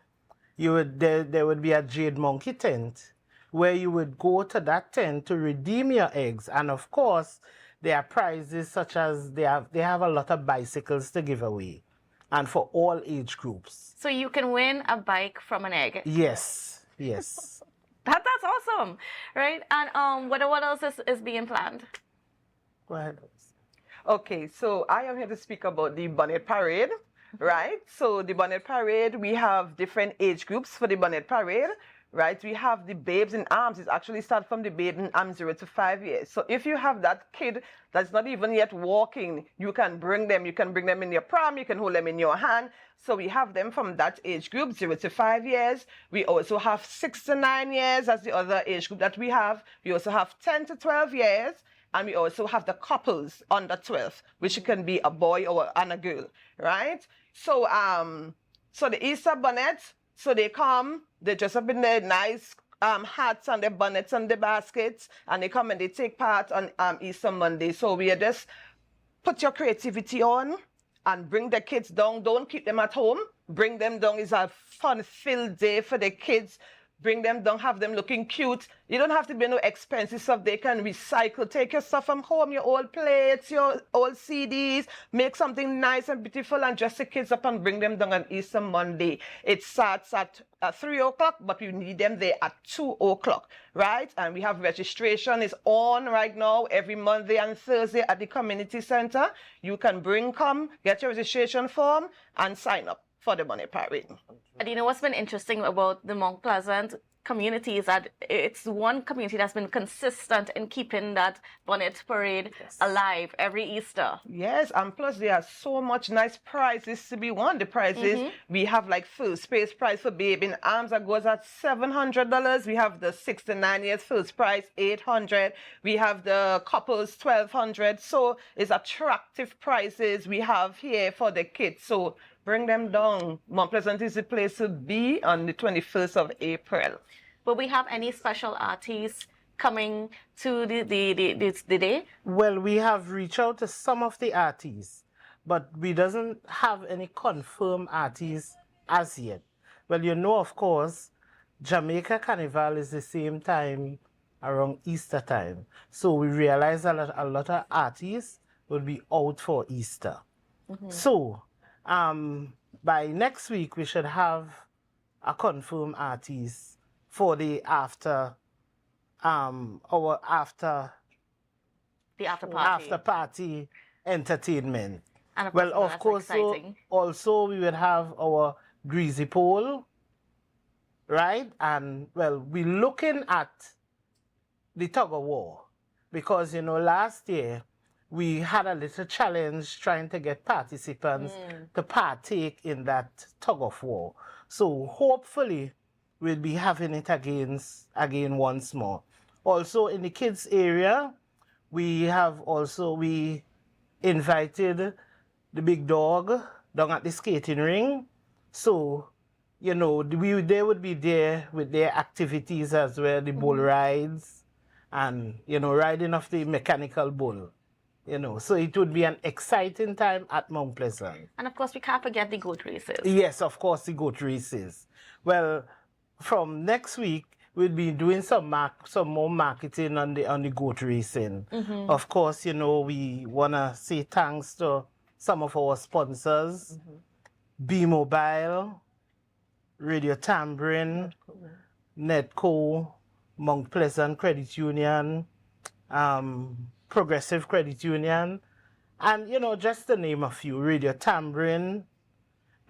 there would be a Jade Monkey tent where you would go to that tent to redeem your eggs. And of course, there are prizes such as they have a lot of bicycles to give away, and for all age groups. So you can win a bike from an egg? Yes, yes. That's awesome, right? And what else is being planned? Go ahead. Okay, so I am here to speak about the Bonnet Parade, right? So the Bonnet Parade, we have different age groups for the Bonnet Parade, right? We have the Babes in Arms. It actually starts from the Babe in Arms 0 to 5 years. So if you have that kid that's not even yet walking, you can bring them. You can bring them in your pram. You can hold them in your hand. So we have them from that age group, 0 to 5 years. We also have 6 to 9 years as the other age group that we have. We also have 10 to 12 years. And we also have the couples under 12, which can be a boy and a girl, right? So so the Easter bonnets, so they come, they dress up in their nice hats and their bonnets and the baskets, and they come and they take part on Easter Monday. So we just put your creativity on and bring the kids down. Don't keep them at home. Bring them down. It's a fun-filled day for the kids. Bring them down, have them looking cute. You don't have to be no expensive stuff. They can recycle. Take your stuff from home, your old plates, your old CDs. Make something nice and beautiful and dress the kids up and bring them down on Easter Monday. It starts at 3 o'clock, but we need them there at 2 o'clock, right? And we have registration is on right now every Monday and Thursday at the community center. You can come, get your registration form, and sign up for the Bonnet Parade. And you know what's been interesting about the Mount Pleasant community is that it's one community that's been consistent in keeping that Bonnet Parade alive every Easter. Yes, and plus there are so much nice prizes to be won. The prizes, we have like first place prize for Babe in Arms that goes at $700. We have the 6 to 9 years first prize, $800. We have the couples, $1,200. So it's attractive prizes we have here for the kids. So bring them down. Mount Pleasant is the place to be on the 21st of April. Will we have any special artists coming to the day? Well, we have reached out to some of the artists, but we doesn't have any confirmed artists as yet. Well, you know, of course, Jamaica Carnival is the same time around Easter time. So we realize that a lot of artists will be out for Easter. So by next week, we should have a confirmed artist for the after party entertainment. And of course, also we will have our greasy pole, right? And well, we're looking at the tug of war because, you know, last year we had a little challenge trying to get participants to partake in that tug of war. So hopefully we'll be having it again once more. Also in the kids area, we invited the big dog down at the skating ring. So, you know, they would be there with their activities as well, the bull rides and, you know, riding of the mechanical bull. You know, so it would be an exciting time at Mount Pleasant. And of course, we can't forget the goat races. Yes, of course, the goat races. Well, from next week, we'll be doing some more marketing on the goat racing. Of course, you know, we want to say thanks to some of our sponsors, B-Mobile, Radio Tambourine, Netco, Mount Pleasant Credit Union, Progressive Credit Union, and, you know, just to name a few, Radio Tambourine.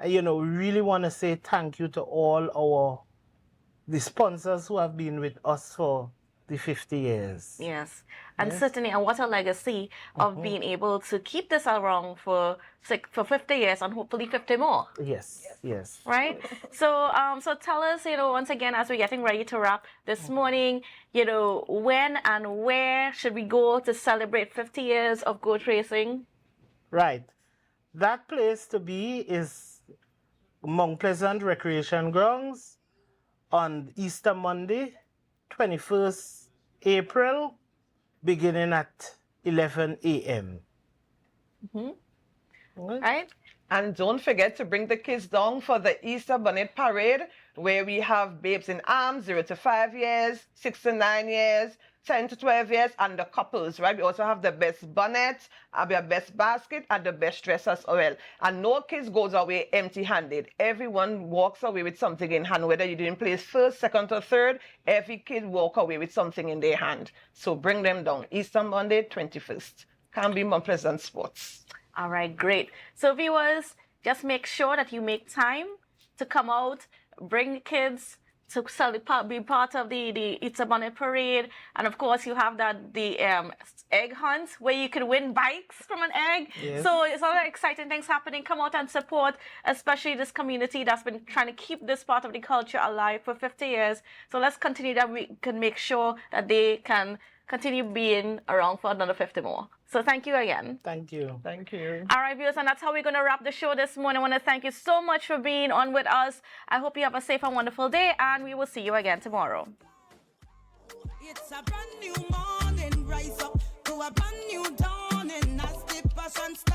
You know, we really want to say thank you to all the sponsors who have been with us for the 50 years. Yes, and certainly, and what a legacy of being able to keep this around for 50 years and hopefully 50 more. Yes, yes. Right? So, so tell us, you know, once again, as we're getting ready to wrap this morning, you know, when and where should we go to celebrate 50 years of goat racing? Right. That place to be is Mount Pleasant Recreation Grounds on Easter Monday, 21st April, beginning at 11 a.m. Right? And don't forget to bring the kids down for the Easter Bonnet Parade, where we have babes in arms, 0 to 5 years, 6 to 9 years, 10 to 12 years, and the couples, right? We also have the best bonnet, the best basket, and the best dress as well. And no kids goes away empty-handed. Everyone walks away with something in hand, whether you didn't place first, second, or third, every kid walk away with something in their hand. So bring them down. Easter Monday, 21st. Can be Mount Pleasant Sports. All right, great. So viewers, just make sure that you make time to come out, bring kids to be part of the Easter Bonnet Parade. And of course, you have the egg hunt where you can win bikes from an egg. Yes. So it's other exciting things happening. Come out and support, especially this community that's been trying to keep this part of the culture alive for 50 years. So let's continue that we can make sure that they can continue being around for another 50 more. So thank you again. Thank you. Thank you. All right, viewers, and that's how we're going to wrap the show this morning. I want to thank you so much for being on with us. I hope you have a safe and wonderful day, and we will see you again tomorrow. It's a brand new morning, rise up to a brand new dawn, and as the passion starts.